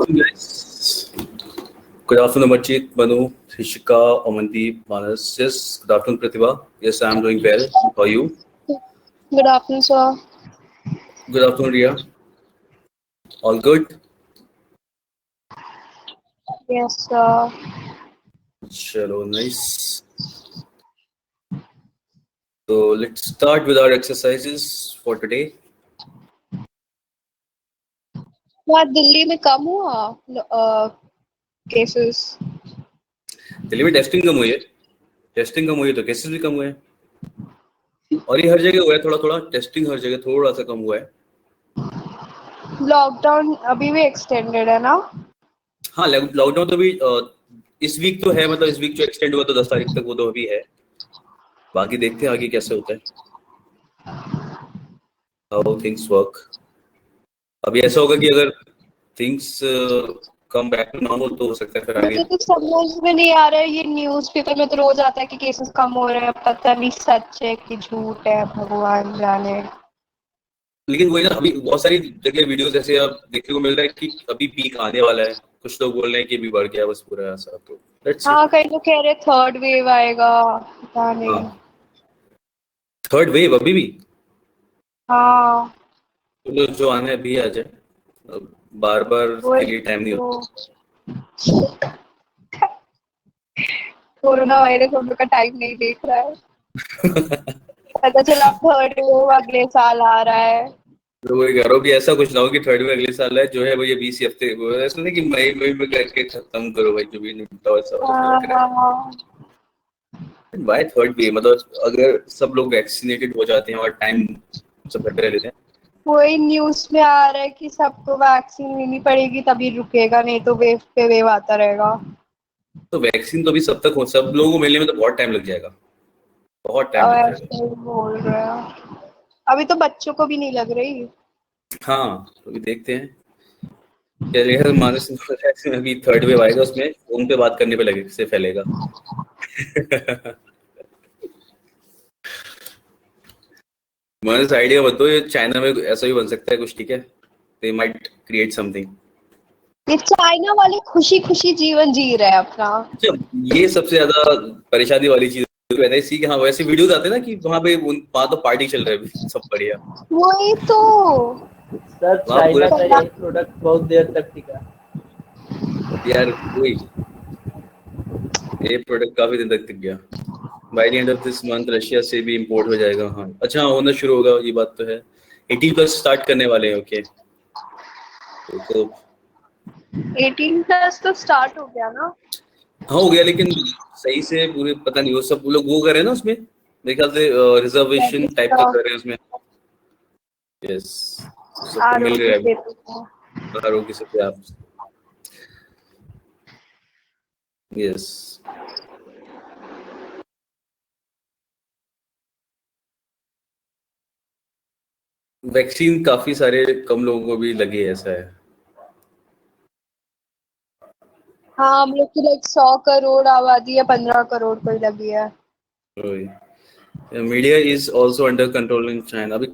Yes. Good afternoon, Amarjeet, Manu, Hishika, Amandeep, Manas. Yes, good afternoon, Pratibha. Yes, I'm doing well. How are you? Good afternoon, sir. Good afternoon, Ria. All good? Yes, sir. Chalo, nice. So let's start with our exercises for today. क्या दिल्ली में कम हुआ cases? Delhi में testing कम हुई है. Testing कम हुई है तो cases भी कम हुए हैं. और ये हर जगह हुआ है, थोड़ा थोड़ा टेस्टिंग हर जगह थोड़ा सा कम हुआ है. लॉकडाउन अभी भी एक्सटेंडेड है ना? हाँ, लॉकडाउन तो भी इस वीक तो है, मतलब इस वीक जो एक्सटेंड हुआ तो 10 तारीख तक, वो तो अभी है. बाकी देखते हैं आगे कैसे होता है, हाउ थिंग्स वर्क. अभी ऐसा होगा कि अगर things come back to normal तो हो सकता है फिर आगे. मुझे तो समझ में नहीं आ रहा है, ये न्यूज़पेपर में तो रोज आता है कि केसेस कम हो रहे हैं, पता नहीं सच है कि झूठ है, भगवान जाने। लेकिन वही ना, अभी बहुत सारी जगह वीडियोस ऐसे अब देखने को मिल रहा है कि अभी पीक आने वाला है. कुछ लोग बोल रहे हैं कि अभी बढ़ गया बस पूरा ऐसा. तो लेट्स सी. हाँ, कई लोग कह रहे थर्ड वेव आएगा, पता हाँ, नहीं। थर्ड वेव अभी भी. हाँ, तो जो आना है अभी आ जाए. बार बार के वही लिए टाइम नहीं तो। होता. कोरोना वायरस हम लोग का टाइम नहीं देख रहा है। पता चला थर्ड वेव अगले साल आ रहा है। तो वही कह रहा हूँ कि ऐसा कुछ ना हो कि थर्ड में अगले साल है जो है वो ये 20 हफ्ते वो ऐसा नहीं कि मई मई में करके खत्म करो भाई, जो भी निपटा ऐसा लग रहा हाँ, है. बाय थर्ड वेव मतलब अगर सब लोग वैक्सीनेटेड हो जाते हैं और टाइम सब बेटर लेते हैं. वही न्यूज में आ रहा है कि सबको वैक्सीन लेनी पड़ेगी तभी रुकेगा, नहीं तो वेव पे वेव आता रहेगा। तो वैक्सीन तो अभी सब तक हो, सब लोगों को मिलने में तो बहुत टाइम लग जाएगा. बहुत टाइम अब लग जाएगा. ऐसे ही बोल रहे हैं, अभी तो बच्चों को भी नहीं लग रही। हाँ, तो अभी देखते हैं क्या रहेगा. मानस वैक्सीन अभी थर्ड वेव आएगा, उसमें फोन पे बात करने पे लगे से फैलेगा. मानस आइडिया बताओ, ये चाइना में ऐसा भी बन सकता है कुछ. ठीक है, दे माइट क्रिएट समथिंग. ये चाइना वाले खुशी खुशी जीवन जी रहे हैं अपना। अच्छा, ये सबसे ज्यादा परेशानी वाली चीज है इसी कि हाँ वैसे वीडियोस आते हैं ना कि वहां पे वहां तो पार्टी चल रहा है सब बढ़िया. वही तो। सर वहां चाइना पूरा का यही प्रोडक्ट बहुत देर तक टिका. यार वही, ये प्रोडक्ट काफी दिन तक टिक गया. By the end of this month Russia से भी इंपोर्ट हो जाएगा. हाँ, अच्छा होना शुरू होगा, ये बात तो है. 18+ स्टार्ट करने वाले हैं. ओके, तो 18 प्लस तो स्टार्ट हो गया ना? हाँ हो गया, लेकिन सही से पूरे पता नहीं, वो सब लोग वो कर रहे हैं ना उसमें. मेरे ख्याल से रिजर्वेशन टाइप का कर रहे हैं उसमें. यस, सबको मिल आरोग्य रहा है सेतु का। Aarogya Setu app. Yes, vaccine काफी सारे कम लोगों को भी लगी है, ऐसा है. हाँ, हम लोग की लाइक 100 करोड़ आबादी है, 15 करोड़ को ही लगी है। Media is also under control in China अभी.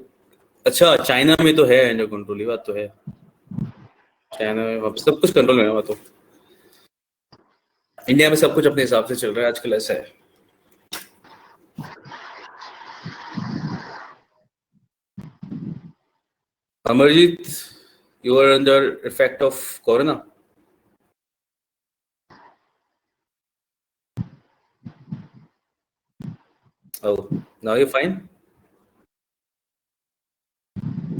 अच्छा, चाइना में तो है अंडर कंट्रोल, ये बात तो है. चाइना में अब सब कुछ कंट्रोल में है. वहाँ तो इंडिया में सब कुछ अपने हिसाब से चल रहा है आजकल, ऐसा है. Amarjeet, you are under effect of corona. Oh, now you fine.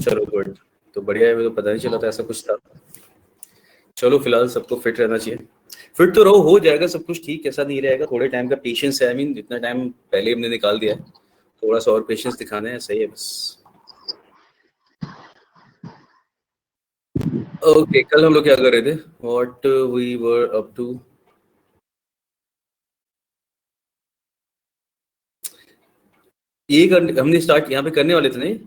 चलो गुड. तो बढ़िया है, मुझे तो पता नहीं चला था ऐसा कुछ था. चलो फिलहाल सबको फिट रहना चाहिए. फिट तो रहो, हो जाएगा सब कुछ ठीक. ऐसा नहीं रहेगा, थोड़े टाइम का पेशेंस है. आई मीन जितना टाइम पहले हमने निकाल दिया है, थोड़ा सा और पेशेंस दिखाना है. सही है बस. ओके, कल हम लोग क्या कर रहे थे, what we were up to. हमने स्टार्ट यहाँ पे करने वाले थे नहीं,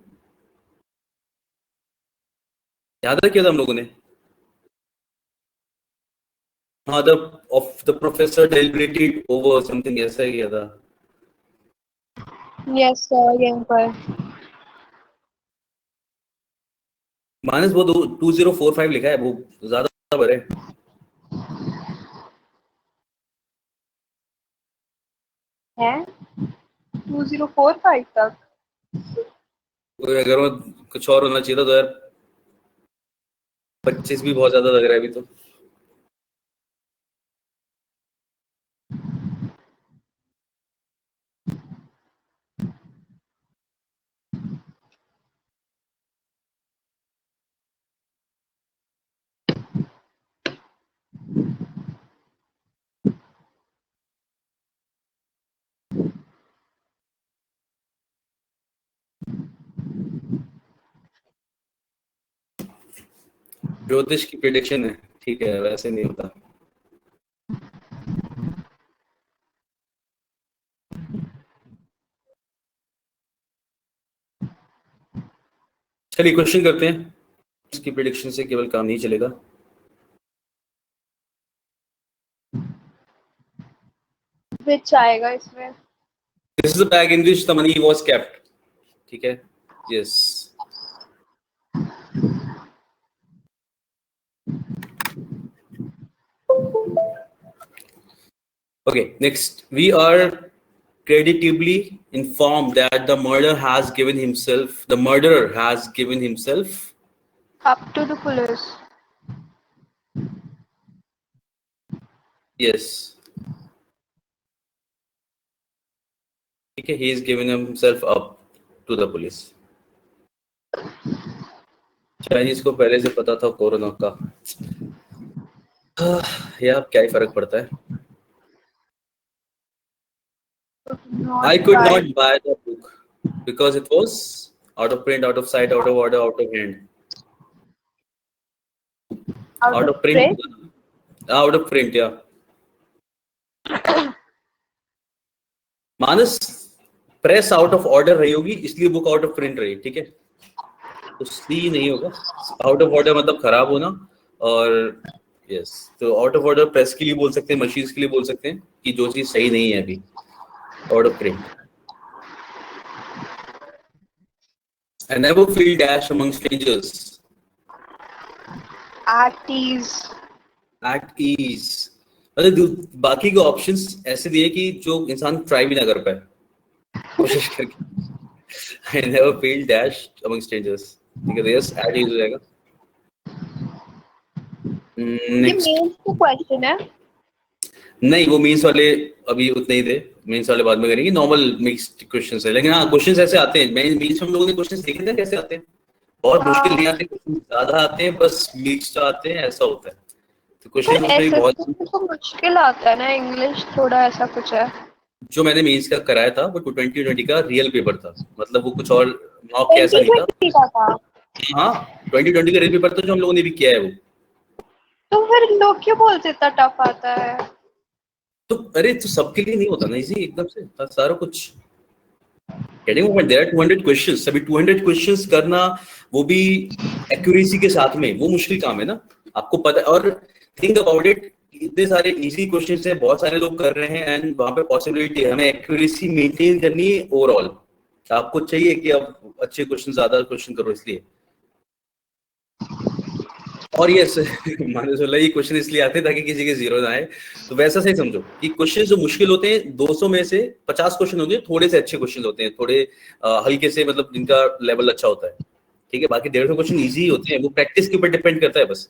याद है, किया था हम लोगों ने. हाँ, the of the professor deliberated over something, ऐसा ही किया था. यस सर, यहीं पर। माइनस वो 2045 लिखा है, वो ज्यादा बड़े है 2045 तक। अगर वो कुछ और होना चाहिए था 2025 भी बहुत ज्यादा लग रहा है अभी तो। ज्योतिष की प्रिडिक्शन है, ठीक है, वैसे नहीं होता। चलिए क्वेश्चन करते हैं, इसकी प्रिडिक्शन से केवल काम नहीं चलेगा। विच आएगा इसमें? This is the bag in which the money was kept, ठीक है, yes. Okay, next we are creditably informed that the murderer has given himself Up to the police. yes, ठीक है, he is given himself up to the police। Chinese को पहले से पता था corona का, या क्या ही फर्क पड़ता है। I could not buy the book because it was out of print, out of sight, out of order, out of hand, Out of print? out of print, yeah। Manas press out of order रही होगी इसलिए book out of print रही, ठीक है, तो सी नहीं होगा। Out of order मतलब खराब होना, और यस, तो आउट ऑफ ऑर्डर प्रेस के लिए बोल सकते हैं, मशीन्स के लिए बोल सकते हैं कि जो चीज सही नहीं है अभी, out of print. I never feel dash among strangers. At ease. At ease, मतलब बाकी के ऑप्शंस ऐसे दिए कि जो इंसान ट्राई भी ना कर पाए कोशिश करके। I never feel dash among strangers, ठीक है, यस at ease हो जाएगा। ये नेक्स्ट मेंस का क्वेश्चन है? नहीं, वो मीन्स वाले अभी उतने ही थे, मीन्स वाले बाद में करेंगे, नॉर्मल मिक्स्ड क्वेश्चंस है, लेकिन हाँ क्वेश्चंस ऐसे आते हैं। मीन्स हम लोगों ने क्वेश्चंस देखे थे कैसे आते हैं, बहुत मुश्किल नहीं आते, ज्यादा आते हैं, बस मिक्स्ड आते हैं, ऐसा होता है। तो क्वेश्चन उसमें भी बहुत, तो मुश्किल आता है ना, इंग्लिश थोड़ा ऐसा कुछ है। जो मैंने मीन्स का कराया था वो 2020 का रियल पेपर था, मतलब वो कुछ और मॉक के ऐसा नहीं था। 2020 का था? हाँ 2020 का रियल पेपर था जो हम लोगों ने भी किया है वो। तो फिर लोग क्यों बोलते इतना टफ आता है? तो अरे तो सबके लिए नहीं होता ना इजी एकदम से सारा कुछ। Getting point, there are 200 questions, सभी 200 क्वेश्चंस करना, वो भी एक्यूरेसी के साथ में, वो मुश्किल काम है ना, आपको पता। और थिंक अबाउट इट, इतने सारे इजी क्वेश्चंस हैं, बहुत सारे लोग कर रहे हैं, एंड वहां पे पॉसिबिलिटी है हमें एक्यूरेसी मेंटेन करनी है ओवरऑल। आपको चाहिए कि आप अच्छे क्वेश्चन, ज्यादा क्वेश्चन करो इसलिए। और ये माने सोला ये क्वेश्चन इसलिए आते हैं ताकि किसी के जीरो ना आए, तो वैसा सही समझो कि क्वेश्चन जो मुश्किल होते हैं 200 में से 50 क्वेश्चन होते हैं थोड़े से अच्छे क्वेश्चन होते हैं, थोड़े हल्के से, मतलब जिनका लेवल अच्छा होता है, ठीक है। बाकी 150 क्वेश्चन इजी होते हैं, वो प्रैक्टिस के ऊपर डिपेंड करता है बस।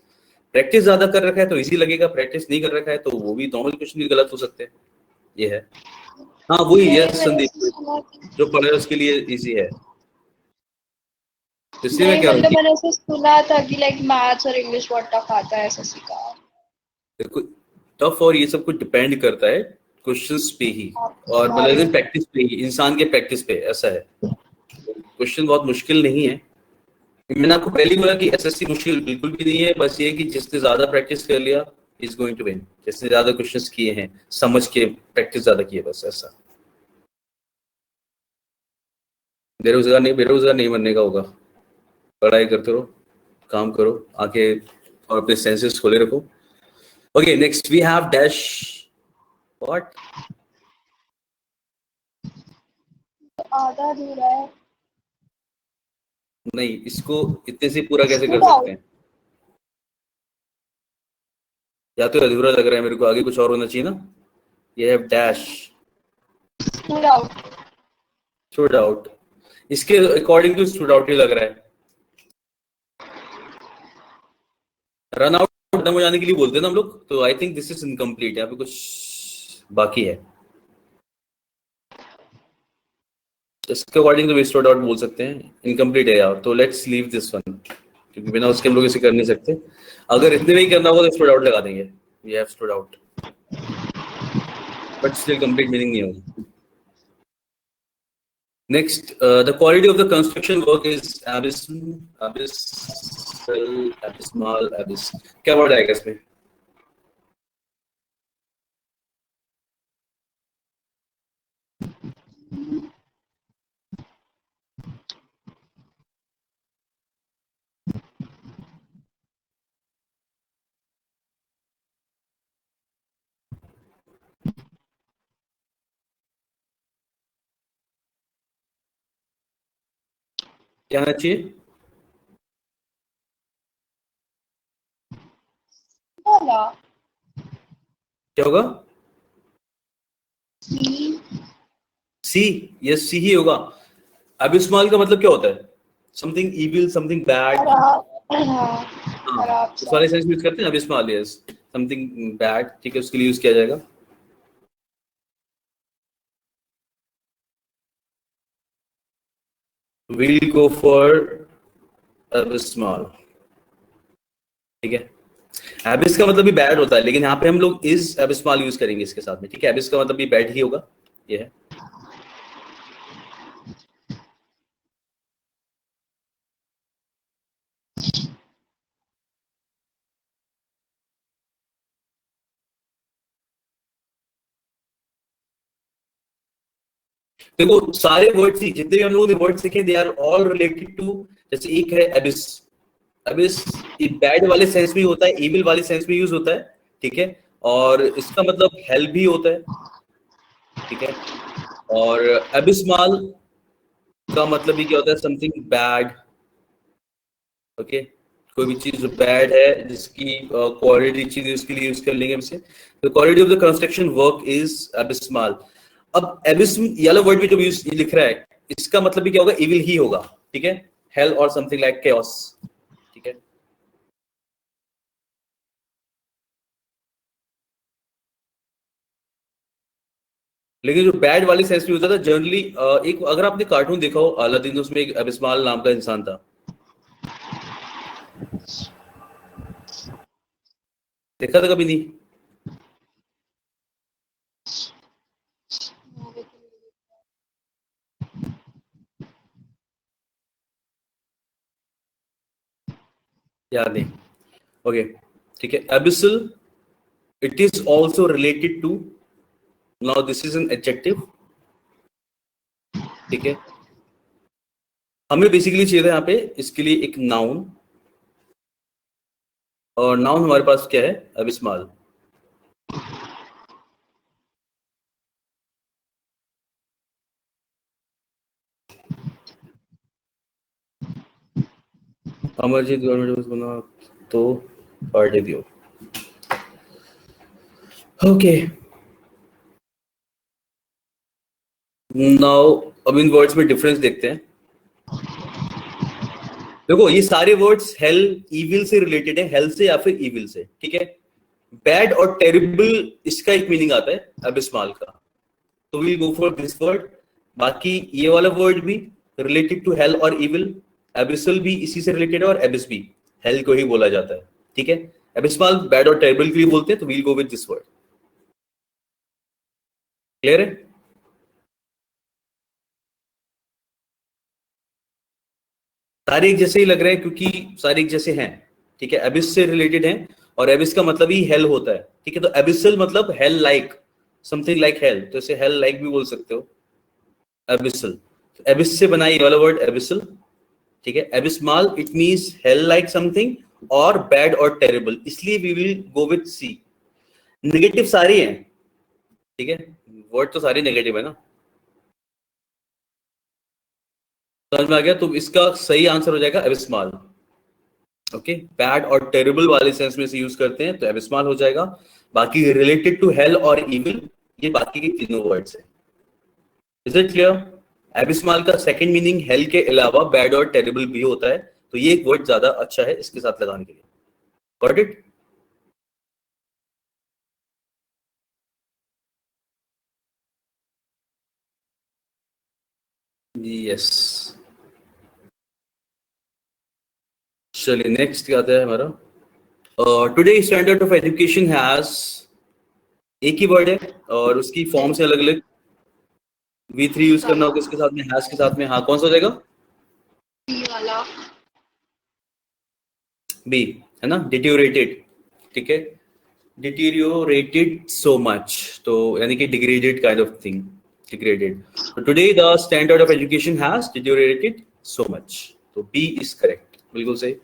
प्रैक्टिस ज्यादा कर रखा है तो इजी लगेगा, प्रैक्टिस नहीं कर रखा है तो वो भी नॉर्मल क्वेश्चन भी गलत हो सकते हैं, ये है। हाँ वही, यस संदीप, जो पढ़ रहे हैं उसके लिए इजी है, इसलिए मैं नहीं, कह रहा हूँ मतलब कि मैंने ऐसे सुना था कि लाइक मैथ्स और इंग्लिश बहुत टफ आता है, ऐसा सीखा। देखो टफ और ये सब कुछ डिपेंड करता है क्वेश्चंस पे ही, और मतलब प्रैक्टिस पे ही, इंसान के प्रैक्टिस पे, ऐसा है। क्वेश्चन बहुत मुश्किल नहीं है, मैंने आपको पहले ही बोला कि एसएससी मुश्किल बिल्कुल भी नहीं है, बस ये कि जिसने ज्यादा प्रैक्टिस कर लिया इज गोइंग टू विन, जिसने ज्यादा क्वेश्चंस किए हैं, समझ के प्रैक्टिस ज्यादा की है, बस ऐसा। बेरोजगार नहीं बनने का होगा, पढ़ाई करते रहो, काम करो, आके और अपने सेंसेस खोले रखो। Okay next we have dash what, आधा अधूरा है। नहीं, इसको इतने से पूरा कैसे कर Stood out. सकते हैं? या तो अधूरा लग रहा है मेरे को, आगे कुछ और होना चाहिए ना. ये है dash. Stood out. Stood out. इसके अकॉर्डिंग टू स्टूड आउट ही लग रहा है. रन आउट खत्म हो जाने के लिए बोलते हैं ना हम लोग, तो I think this is incomplete. यहाँ पे कुछ बाकी है. इसके अकॉर्डिंग तो स्टूड आउट बोल सकते हैं. इनकम्प्लीट है यार, तो लेट्स लीव दिस वन, क्योंकि बिना उसके हम लोग इसे कर नहीं सकते. अगर इतने में ही करना होगा तो स्टूड आउट लगा देंगे. We have stood out, but still complete meaning नहीं होगा. Next, the quality of the construction work is abyssal, abysmal, abyss. क्या वर्ड आएगा इसमें? क्या आना चाहिए? बोला. क्या होगा? See. सी. यस, सी ही होगा. अबिस्मल का मतलब क्या होता है? Something evil, something bad. खराब उस वाले सेंस में यूज करते हैं अबिस्मल. Yes, something bad. ठीक है, उसके लिए यूज किया जाएगा. We'll go for abysmal. ठीक है. एबिस का मतलब भी बैड होता है, लेकिन यहाँ पे हम लोग इज एबिस्मल यूज करेंगे इसके साथ में. ठीक है, एबिस का मतलब भी बैड ही होगा. ये है. देखो, सारे वर्ड्स ही जितने भी हम लोगों ने वर्ड सीखे, they are all related to. जैसे एक है एबिस. एबिस बैड वाले सेंस में होता है, इविल वाले सेंस में यूज होता है. ठीक है, और इसका मतलब हेल भी होता है. ठीक है, और एबिस्मल का मतलब भी क्या होता है? Something bad. ओके, कोई भी चीज जो बैड है, जिसकी क्वालिटी चीज है, उसके लिए यूज कर लेंगे हमसे. The quality of the construction work is abysmal. अब एबिस्म ये वाला वर्ड भी जो यूज लिख रहा है, इसका मतलब भी क्या होगा? इविल ही होगा. ठीक है, हेल और समथिंग लाइक chaos. ठीक है, लेकिन जो बैड वाले सेंस में होता था जनरली, एक अगर आपने कार्टून देखा हो अलादीन, तो उसमें एक एबिस्मल नाम का इंसान था. देखा था कभी? नहीं. याद नहीं. ओके, ठीक है. Abyssal, it is also related to. Now this is an adjective. ठीक है, हमें बेसिकली चाहिए था यहाँ पे इसके लिए एक नाउन, और नाउन हमारे पास क्या है? अबिस्मल. अमरजीत गवर्नमेंट बना तो पार्टी दियो. ओके, नाउ अब इन वर्ड्स में डिफरेंस देखते हैं. देखो, ये सारे वर्ड्स हेल, इविल से रिलेटेड है. हेल से या फिर इविल से. ठीक है, बैड और टेरिबल इसका एक मीनिंग आता है अबिस्मल का, तो we go for this word. बाकी ये वाला वर्ड भी रिलेटेड टू हेल और इविल. एबिसल भी इसी से रिलेटेड है, और एबिस भी हेल को ही बोला जाता है. ठीक है, एबिस्मल बैड और टेरिबल के लिए बोलते हैं, तो we'll go with this word. Clear है? सारे एक जैसे ही लग रहे हैं क्योंकि सारे एक जैसे हैं. ठीक है, एबिस से रिलेटेड हैं, और एबिस का मतलब ही हेल होता है. ठीक है, तो एबिसल मतलब hello like, something like hell, तो इसे हेल लाइक भी बोल सकते हो. एबिसल, एबिस से बना ये वाला वर्ड एबिसल. ठीक है, abysmal it means hell like something, और बैड और टेरिबल, इसलिए we will go with C. Negative सारे हैं. ठीक है, वर्ड तो सारे नेगेटिव है ना. समझ में आ गया? तो इसका सही आंसर हो जाएगा एबिस्मल। ओके, बैड और टेरिबल वाले सेंस में से यूज करते हैं तो एबिस्मल हो जाएगा। बाकी रिलेटेड टू हेल और इविल, ये बाकी के तीनों वर्ड्स हैं। Is it clear? एबिस्मल का सेकंड मीनिंग हेल के अलावा बैड और टेरिबल भी होता है, तो ये एक वर्ड ज्यादा अच्छा है इसके साथ लगाने के लिए। Got it? यस। चलिए नेक्स्ट क्या आता है हमारा। Today standard of education has, एक ही वर्ड है और उसकी फॉर्म से अलग अलग। V3 यूज करना होगा इसके साथ में, हैज के साथ में। हाँ, कौन सा हो जाएगा? बी वाला। बी है ना, डिटेरियोरेटेड। ठीक है, डिटेरियोरेटेड सो मच, तो यानी कि degraded kind of thing, degraded. तो today the standard of education has deteriorated so much, तो बी इज करेक्ट, बिल्कुल सही।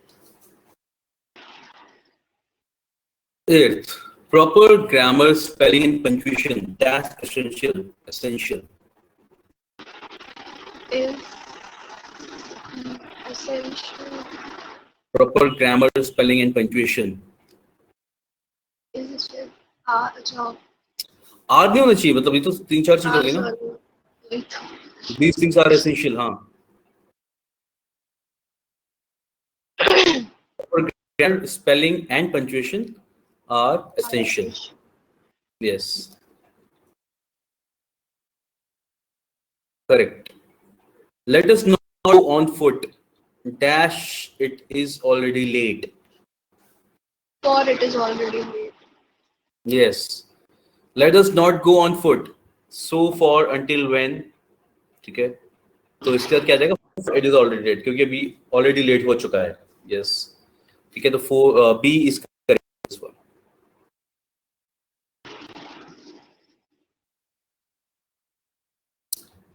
Eighth, proper grammar, spelling and punctuation, that's essential, essential. Is essential. Proper grammar, spelling and punctuation. Is essential. अच्छा। Are नहीं होना चाहिए, मतलब ये तो तीन चार चीज हो गई ना। These things are essential, हाँ। Proper grammar, spelling and punctuation are essential. Yes. Correct. Let us not go on foot. Dash, it is already late. For it is already late. Yes. Let us not go on foot. So for until when. ठीक है, तो इसके बाद क्या आ जाएगा? It is already late, क्योंकि अभी already late हो चुका है। Yes. ठीक है, तो B is correct this one.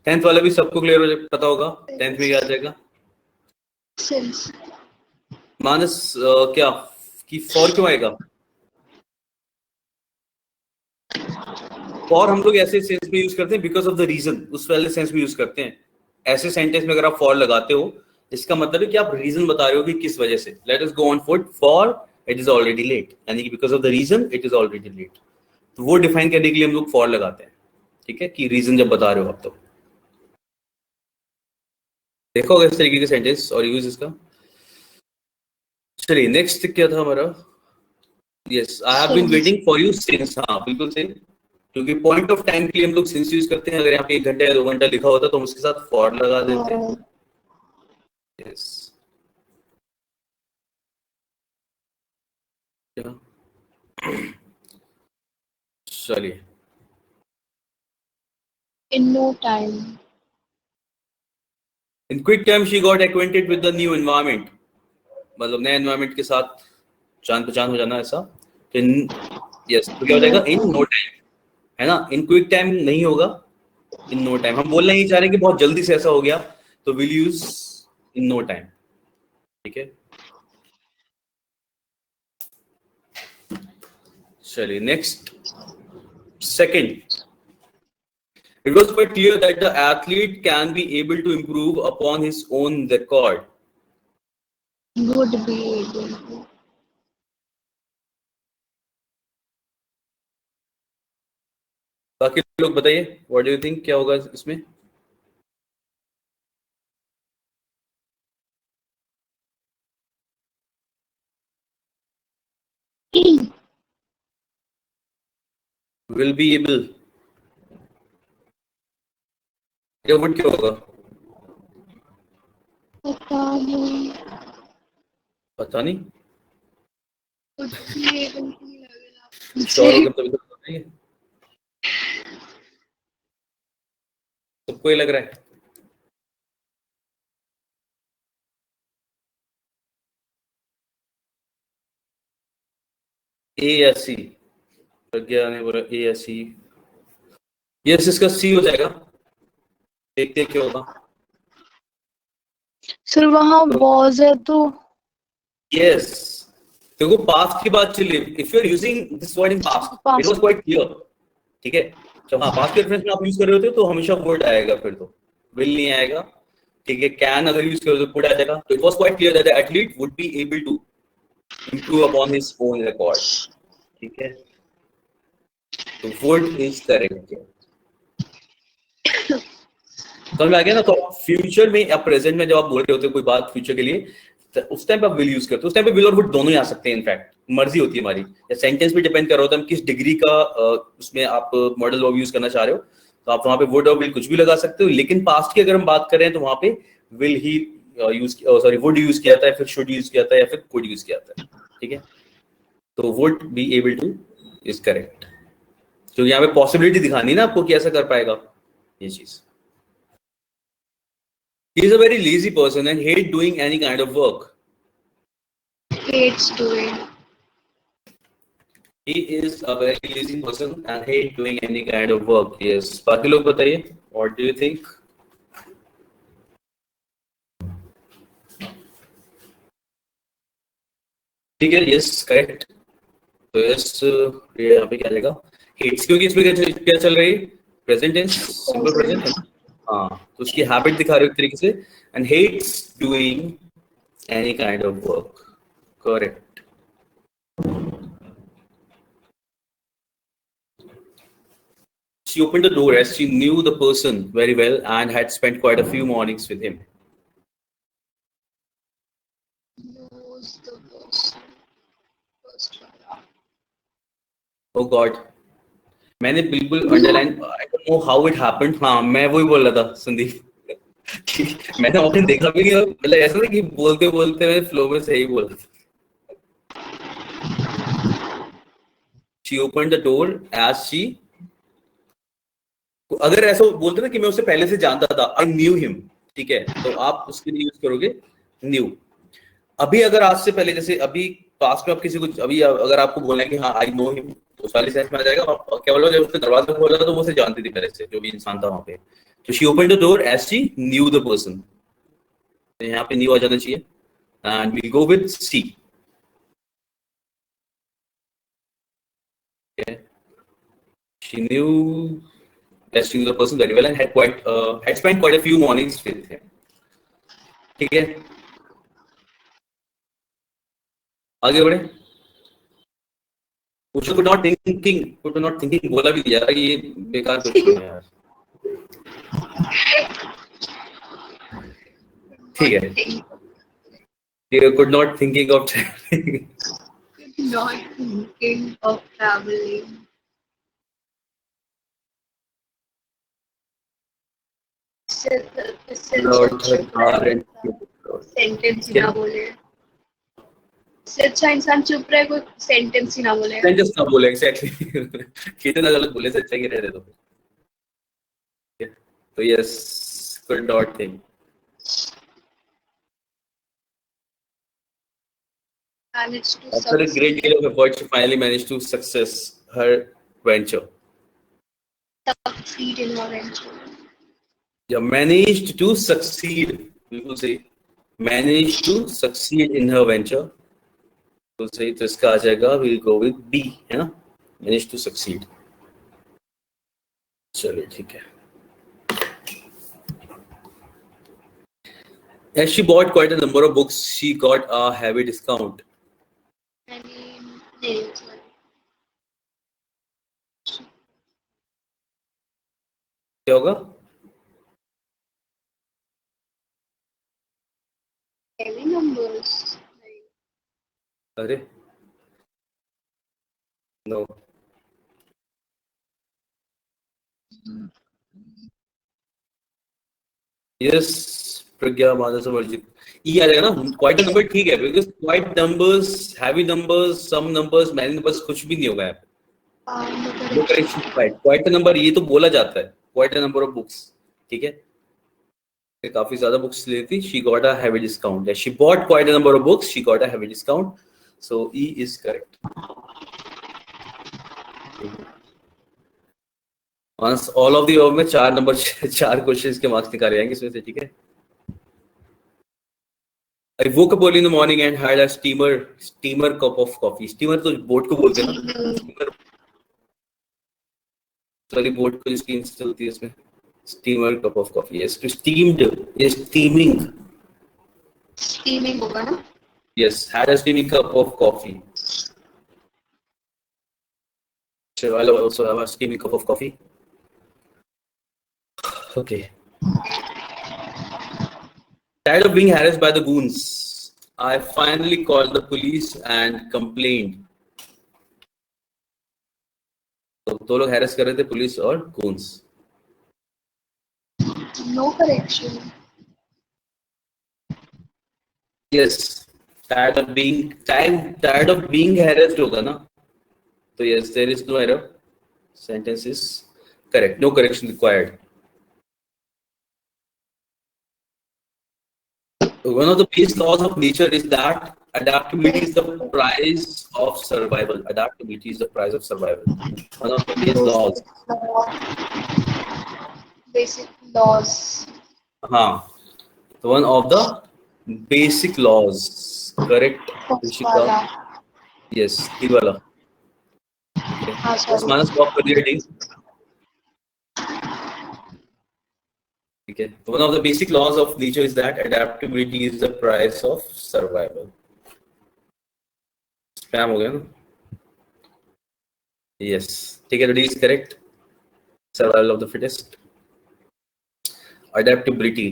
10th वाला भी सबको क्लियर हो पता होगा? 10th में क्या आ जाएगा? Since. मानस क्या कि फॉर क्यों आएगा? फॉर हम लोग ऐसे सेंस में यूज करते हैं बिकॉज ऑफ द रीजन, उस वाले सेंस में यूज करते हैं। ऐसे सेंटेंस में अगर आप फॉर लगाते हो, इसका मतलब है कि आप रीजन बता रहे हो कि किस वजह से। Let us go on foot for it is already late, यानी कि because of the reason it is already late. तो वो डिफाइन करने के लिए हम लोग फॉर लगाते हैं। ठीक है, कि रीजन जब बता रहे हो आप, तो देखो इस तरीके के सेंटेंस और यूज इसका। चलिए नेक्स्ट क्या था हमारा? Yes, I have been waiting for you since. हाँ बिल्कुल सही, क्योंकि पॉइंट ऑफ टाइम के लिए हम लोग सिंस यूज करते हैं। अगर यहाँ पे 1 घंटा या 2 घंटा लिखा होता तो हम उसके साथ फॉर लगा देते हैं। यस। चलिए, In no time. in quick time she got acquainted with the new environment, मतलब नए एनवायरमेंट के साथ जान पहचान हो जाना ऐसा। यस, तो क्या हो जाएगा? इन नो टाइम, है ना। इन क्विक टाइम नहीं होगा, इन नो टाइम। हम बोलना ही चाह रहे हैं कि बहुत जल्दी से ऐसा हो गया, तो will use in no time. ठीक है, चलिए next. Second, it was quite clear that the athlete can be able to improve upon his own record. Would be able to. बाकी लोग बताइए, व्हाट डू यू थिंक, क्या होगा इसमें? will be able, या वुड क्या होगा? पता नहीं। पता नहीं, Would be able to लगेगा। श्योर होकर तभी तो बताइए। सबको ही लग रहा है। ए या सी? प्रज्ञा ने बोला ए या सी। यस, इसका सी हो जाएगा। देखते हैं क्या होगा। सर वहाँ was है तो यस, देखो पास्ट की बात चलिए। If you are using this word in past, it was quite clear. ठीक है, जब हाँ पास्ट के रेफरेंस में आप यूज कर रहे होते हो तो हमेशा वर्ड आएगा, फिर तो विल नहीं आएगा। ठीक है, कैन अगर यूज करो तो कुड आ जाएगा. तो it was quite clear that the athlete would be able to improve upon his own record. ठीक है, तो would is correct. समझ में आ गया ना. तो फ्यूचर में या प्रेजेंट में जब आप बोल रहे होते हो कोई बात फ्यूचर के लिए, तो उस टाइम पे आप विल यूज करते हो. उस टाइम पे विल और वुड दोनों ही आ सकते हैं. इनफैक्ट मर्जी होती है हमारी, या सेंटेंस पे डिपेंड कर रहा होता है हम किस डिग्री का उसमें आप मॉडल वर्ब यूज करना चाह रहे हो. तो आप वहां पे वुड और विल कुछ भी लगा सकते हो. लेकिन पास्ट की अगर हम बात करें तो वहां पे विल ही वुड यूज किया था, या फिर शुड यूज किया था, या फिर कुड यूज किया था. ठीक है, तो would be able two is correct. तो यहाँ पे पॉसिबिलिटी दिखानी ना आपको कि ऐसा कर पाएगा ये चीज. He is a very lazy person and hate doing any kind of work. Hates doing. He is a very lazy person and hate doing any kind of work. Yes. बाकी लोग बताइए, what do you think? ठीक है, yes, correct. तो yes, ये यहाँ पे क्या आएगा? Hates, क्योंकि इसमें क्या चल रही है? Present tense, simple present है ना? हाँ, तो उसकी हैबिट दिखा रहे हो एक तरीके से. And hates doing any kind of work. Correct. She opened the door as she knew the person very well and had spent quite a few mornings with him. Knows the person. First one. Oh God. मैंने बिल्कुल underline, I don't know how it happened. हाँ, मैं वही बोल रहा था संदीप. मैंने option देखा भी नहीं, मतलब ऐसा नहीं कि बोलते बोलते मैं फ्लो में सही बोला था. She opened the door as she, अगर ऐसा बोलते ना कि मैं उसे पहले से जानता था, I knew him, ठीक है, तो आप उसके लिए यूज करोगे knew. अभी अगर आज से पहले, जैसे अभी पास्ट में आप किसी को, अभी अगर आपको बोलना है कि हाँ I know him, तो उस वाले सेंस में आ जाएगा. आप क्या बोलोगे, जब उसने दरवाजा खोला तो वो उसे जानती थी पहले से, जो भी इंसान था वहां पे. तो she opened the door as she knew the person. तो यहाँ पे knew आ जाना चाहिए. And we'll go with C. Okay. She knew the person very well and had spent quite a few mornings with him. ठीक है, आगे बढ़े. कुछ could not thinking बोला भी यार, ये बेकार क्वेश्चन है यार. ठीक है, you could not thinking of traveling. Not thinking of traveling. Sentence ही ना बोले. इससे अच्छा इंसान चुप रहे, कोई सेंटेंस ही ना बोले. सेंटेंस ना बोले, एग्जैक्टली. कितना गलत बोले, सच्चा ही रह दे दो. तो yes, could not think. Managed to After a great deal of effort, she finally managed to success her venture. succeed in her venture. Yeah, managed to succeed. बिल्कुल सही. Managed to succeed in her venture. तो सही, तो इसका आ जाएगा, we'll go with B, है ना? Managed to succeed. चलो ठीक है. As she bought quite a number of books, she got a heavy discount. I mean, नहीं, sorry. क्या होगा? Heavy numbers. अरे no. Yes, प्रज्ञा मानस वर्जित. ई आ जाएगा ना. क्वाइट नंबर ठीक है, because quite numbers, heavy numbers, some numbers, many numbers, कुछ भी नहीं होगा यहाँ पे. No correction. क्वाइट नंबर ये तो बोला जाता है, quite a number of books. ठीक है, काफी ज्यादा बुक्स लेती. She got a heavy discount. She bought quite a number of books, she got a heavy discount. So E is correct. All of the above में 4 number 4 questions के marks निकाले जाएंगे इसमें से. ठीक है. I woke up early in the morning and had a steamer cup of coffee. Steamer तो boat को बोलते हैं ना. सॉरी, बोट को जिसकी चलती है इसमें Steamer cup of coffee. Yes, to steamed. Yes, steaming. Steaming होगा ना? Yes, had a steaming cup of coffee. So I'll also have a steaming cup of coffee. Okay. Tired of being harassed by the goons, I finally called the police and complained. तो दो लोग harass कर रहे थे, police और goons. No correction. Yes, tired of being harassed होगा ना. So yes, there is no error. Sentence is correct. No correction required. One of the basic laws of nature is that adaptability is the price of survival. Adaptability is the price of survival. One of the basic laws. Basic laws. हाँ, so one of the basic laws. Correct. First वाला. Yes, ये वाला. Okay. हाँ, Plus sorry. minus block कर दिया heading. Okay. One of the basic laws of nature is that adaptability is the price of survival. Spam हो गया ना? Yes. ठीक है, D is correct. Survival of the fittest. Adaptability.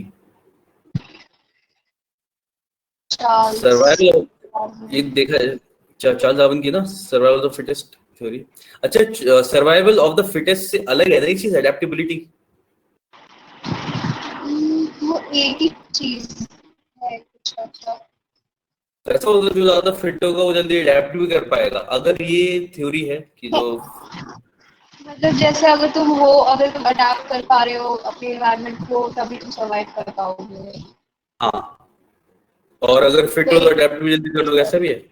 Charles. Survival. ये देखा है चार्ल्स डार्विन की ना, survival of the fittest theory. अच्छा, सर्वाइवल ऑफ द फिटेस्ट से अलग है ना एक चीज, एडेप्टेबिलिटी. वो एक ही चीज है कुछ. अच्छा, ऐसा होता है जो ज्यादा फिट होगा वो जल्दी अडेप्ट भी कर पाएगा, अगर ये थ्योरी है कि जो मतलब जैसे अगर तुम अडेप्ट कर पा रहे हो अपने एनवायरनमेंट को, तभी तुम सर्वाइव कर पाओगे. हाँ, और अगर फिट हो तो अडेप्ट भी जल्दी कर लोगे, ऐसा भी है.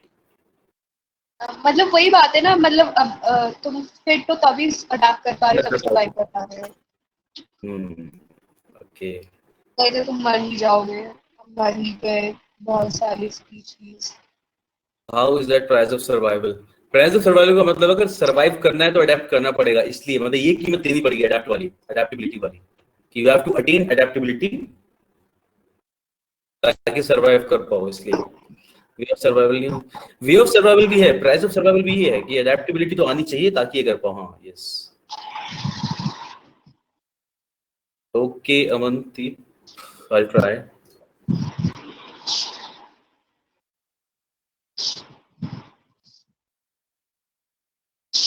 मतलब वही बात है ना, मतलब अब तुम फिट हो तभी अडेप्ट कर पा रहे हो, तभी सर्वाइव कर पा रहे हो. ओके. नहीं तो तुम मर ही जाओगे. मर ही गए बहुत सारी species. How is that price of survival? Price of survival का मतलब अगर सर्वाइव करना है तो अडेप्ट करना पड़ेगा, इसलिए मतलब ये कीमत देनी पड़ेगी अडेप्टेबिलिटी वाली, कि you have to attain adaptability ताकि सर्वाइव कर पाओ. इसलिए वे ऑफ सर्वाइवल नहीं, वे ऑफ सर्वाइवल भी है, प्राइस ऑफ सर्वाइवल भी है कि अडेप्टेबिलिटी तो आनी चाहिए ताकि ये कर पाओ. हाँ, yes. Okay Amanti, I'll try.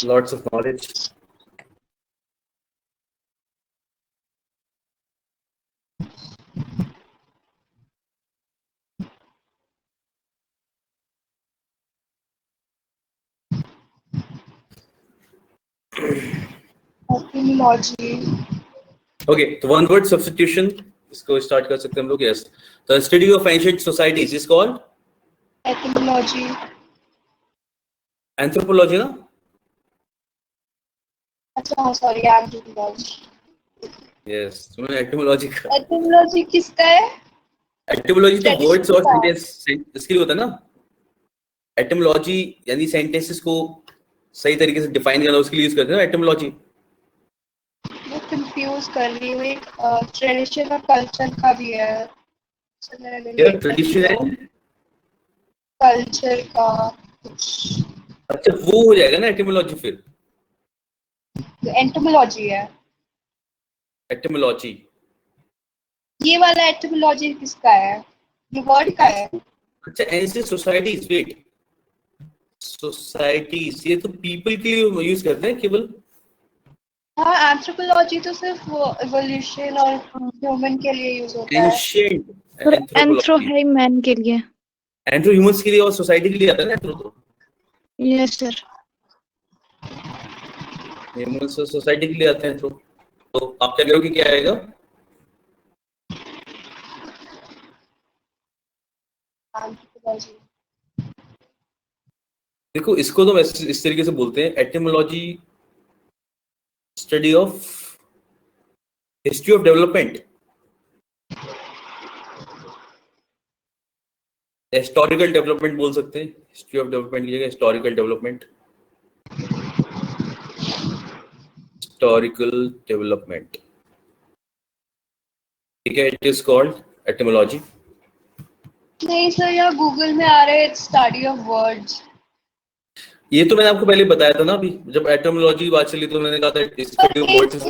Lots of knowledge. Etymology. Okay, तो one word substitution, इसको start कर सकते हैं हम लोग. Yes, the study of ancient societies is called Etymology. anthropology ना? अच्छा, सॉरी, anthropology. Yes, तुमने etymology का. Etymology किसका है? Etymology तो words और sentence इसके लिए होता है ना. Etymology यानी sentences को सही तरीके से डिफाइन करना, उसके लिए यूज करते हैं ना etymology. मैं कंफ्यूज कर रही हूँ. एक ट्रेडिशन और कल्चर का भी है. ट्रेडिशन है, कल्चर का कुछ. अच्छा वो हो जाएगा ना etymology. फिर एंटोमोलॉजी है. etymology. ये वाला एंटोमोलॉजी किसका है? ये वर्ड का है. अच्छा, ऐसे सोसाइटीज, वेट, सोसाइटीज ये तो पीपल के लिए यूज करते हैं केवल. हाँ, एंथ्रोपोलॉजी तो सिर्फ वो इवोल्यूशन और ह्यूमन के लिए यूज होता है. एंशिएंट एंथ्रो है मैन के लिए, एंथ्रो ह्यूमंस के लिए और सोसाइटी के लिए आता है ना एंथ्रो. तो यस सर. ह्यूमंस और सोसाइटी के लिए आते हैं. तो आप क्या कह रहे हो कि क्या आएगा? एंथ्रोपोलॉजी. देखो इसको तो इस तरीके से बोलते हैं, etymology study of history of development. Historical development बोल सकते हैं, हिस्ट्री ऑफ डेवलपमेंट की जगह हिस्टोरिकल डेवलपमेंट. हिस्टोरिकल डेवलपमेंट ठीक है, इट इज कॉल्ड एटिमोलॉजी। नहीं सर, यहाँ गूगल में आ रहा है इट्स स्टडी ऑफ वर्ड्स। ये तो मैंने आपको पहले बताया था ना, अभी जब एटिमोलॉजी की बात चली तो मैंने कहा था स्टडी ऑफ वर्ड्स इज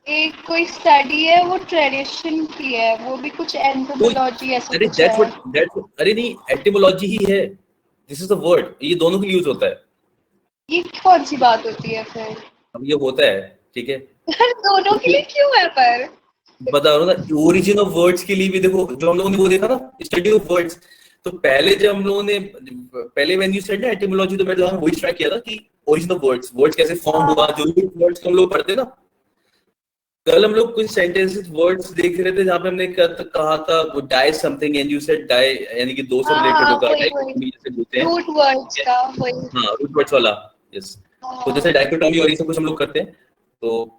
एक कोई स्टडी है वो ट्रेडिशन की है, वो भी कुछ एंथ्रोपोलॉजी ऐसा अरे कुछ है। अरे नहीं, एटिमोलॉजी ही है, दिस इज द वर्ड, ये दोनों के लिए यूज होता है। ये कौन सी बात होती है फिर? अब ये होता है, ठीक है, दोनों के लिए क्यों है पर? बता रहा हूँ ना, ओरिजिन ऑफ वर्ड्स के लिए भी देखो, जो हम लोगों ने वो देखा ना स्टडी ऑफ वर्ड्स, तो पहले जब हम लोगों ने पहले व्हेन यू सेड ना एटिमोलॉजी, तो मैंने वही ट्राई किया था कि ओरिजिन ऑफ वर्ड्स, वर्ड्स कैसे फॉर्म हुआ, जो भी वर्ड्स हम लोग पढ़ते ना। कल हम लोग कुछ सेंटेंसेस वर्ड्स देख रहे थे जहाँ पे हमने कहा था वो die something and you said die, यानी कि दो से रिलेटेड होगा, जैसे बोलते हैं रूट वर्ड्स का वही। हाँ, रूट वर्ड्स वाला, यस। तो जैसे डाइकोटॉमी और ये सब कुछ हम लोग करते हैं, तो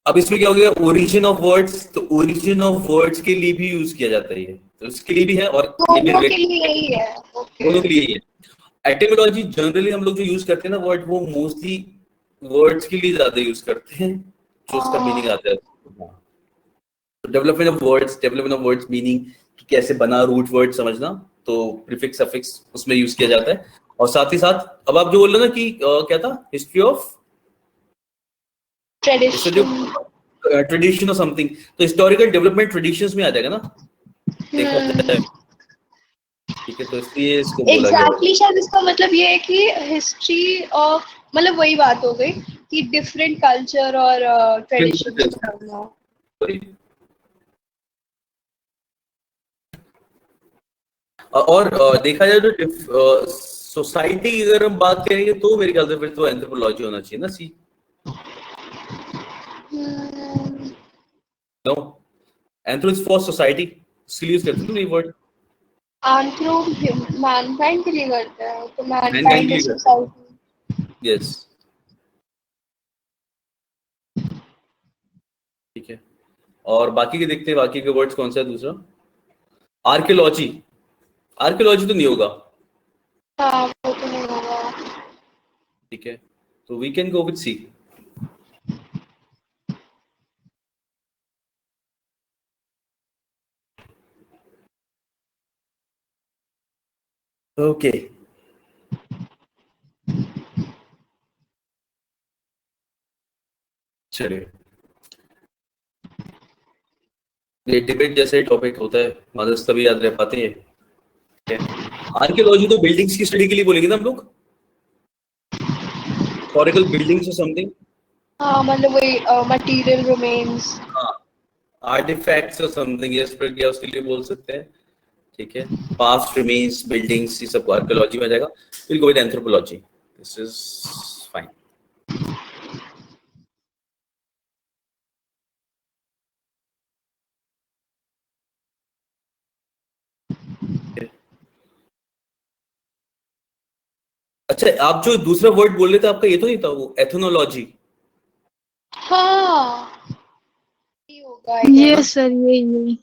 अब इसमें क्या हो गया, ओरिजिन ऑफ वर्ड्स, तो ओरिजिन ऑफ वर्ड्स के लिए भी यूज किया जाता है ये, तो इसके लिए भी है और दोनों के लिए यही है। दोनों के लिए ही है। एटिमोलॉजी जनरली हम लोग जो यूज करते हैं ना वर्ड, वो मोस्टली वर्ड्स के लिए ज्यादा यूज करते हैं जो उसका मीनिंग आता है। डेवलपमेंट ऑफ वर्ड्स मीनिंग कि कैसे बना, रूट वर्ड समझना, तो प्रीफिक्स सफिक्स उसमें यूज किया जाता है। और साथ ही साथ अब आप जो बोल रहे हो ना कि क्या था, हिस्ट्री ऑफ ट्रेडिशन और समथिंग, तो हिस्टोरिकल डेवलपमेंट ट्रेडिशंस में आ जाएगा ना, देखा जाता है, ठीक है, तो इसलिए इसको बोला गया। एग्जैक्टली, शायद इसका मतलब ये है कि हिस्ट्री ऑफ, मतलब वही बात हो गई कि डिफरेंट कल्चर और ट्रेडिशंस पढ़ना। और देखा जाए तो सोसाइटी की अगर हम बात करेंगे तो मेरे ख्याल से फिर तो एंथ्रोपोलॉजी होना चाहिए ना, see no, anthro is for society, इसके लिए यूज करते हैं ना ये वर्ड। एंथ्रो मैनकाइंड के लिए करते हैं, तो Mankind मैनकाइंड के इज लिए सोसाइटी। यस, ठीक है। और बाकी के देखते हैं, बाकी के वर्ड्स कौन सा है दूसरा, आर्कियोलॉजी। आर्कियोलॉजी तो नहीं होगा, हाँ वो तो नहीं होगा। ठीक है, तो we can go with C. Okay, चलिए, ये डिबेट जैसे टॉपिक होता है, मदर्स तभी याद रह पाते हैं। आर्कियोलॉजी तो बिल्डिंग्स की स्टडी के लिए बोलेंगे ना हम लोग, हिस्टोरिकल बिल्डिंग्स और समथिंग, हाँ मतलब वही मटेरियल रिमेन्स, हाँ, आर्टिफैक्ट्स और समथिंग, यस, पर क्या उसके लिए बोल सकते हैं, ठीक है, पास्ट रिमेन्स, बिल्डिंग्स, ये सब आर्कियोलॉजी में आ जाएगा। Will go with anthropology, this is fine. अच्छा, आप जो दूसरा वर्ड बोल रहे थे आपका ये तो नहीं था वो एथनोलॉजी? हाँ ये होगा यस सर, यही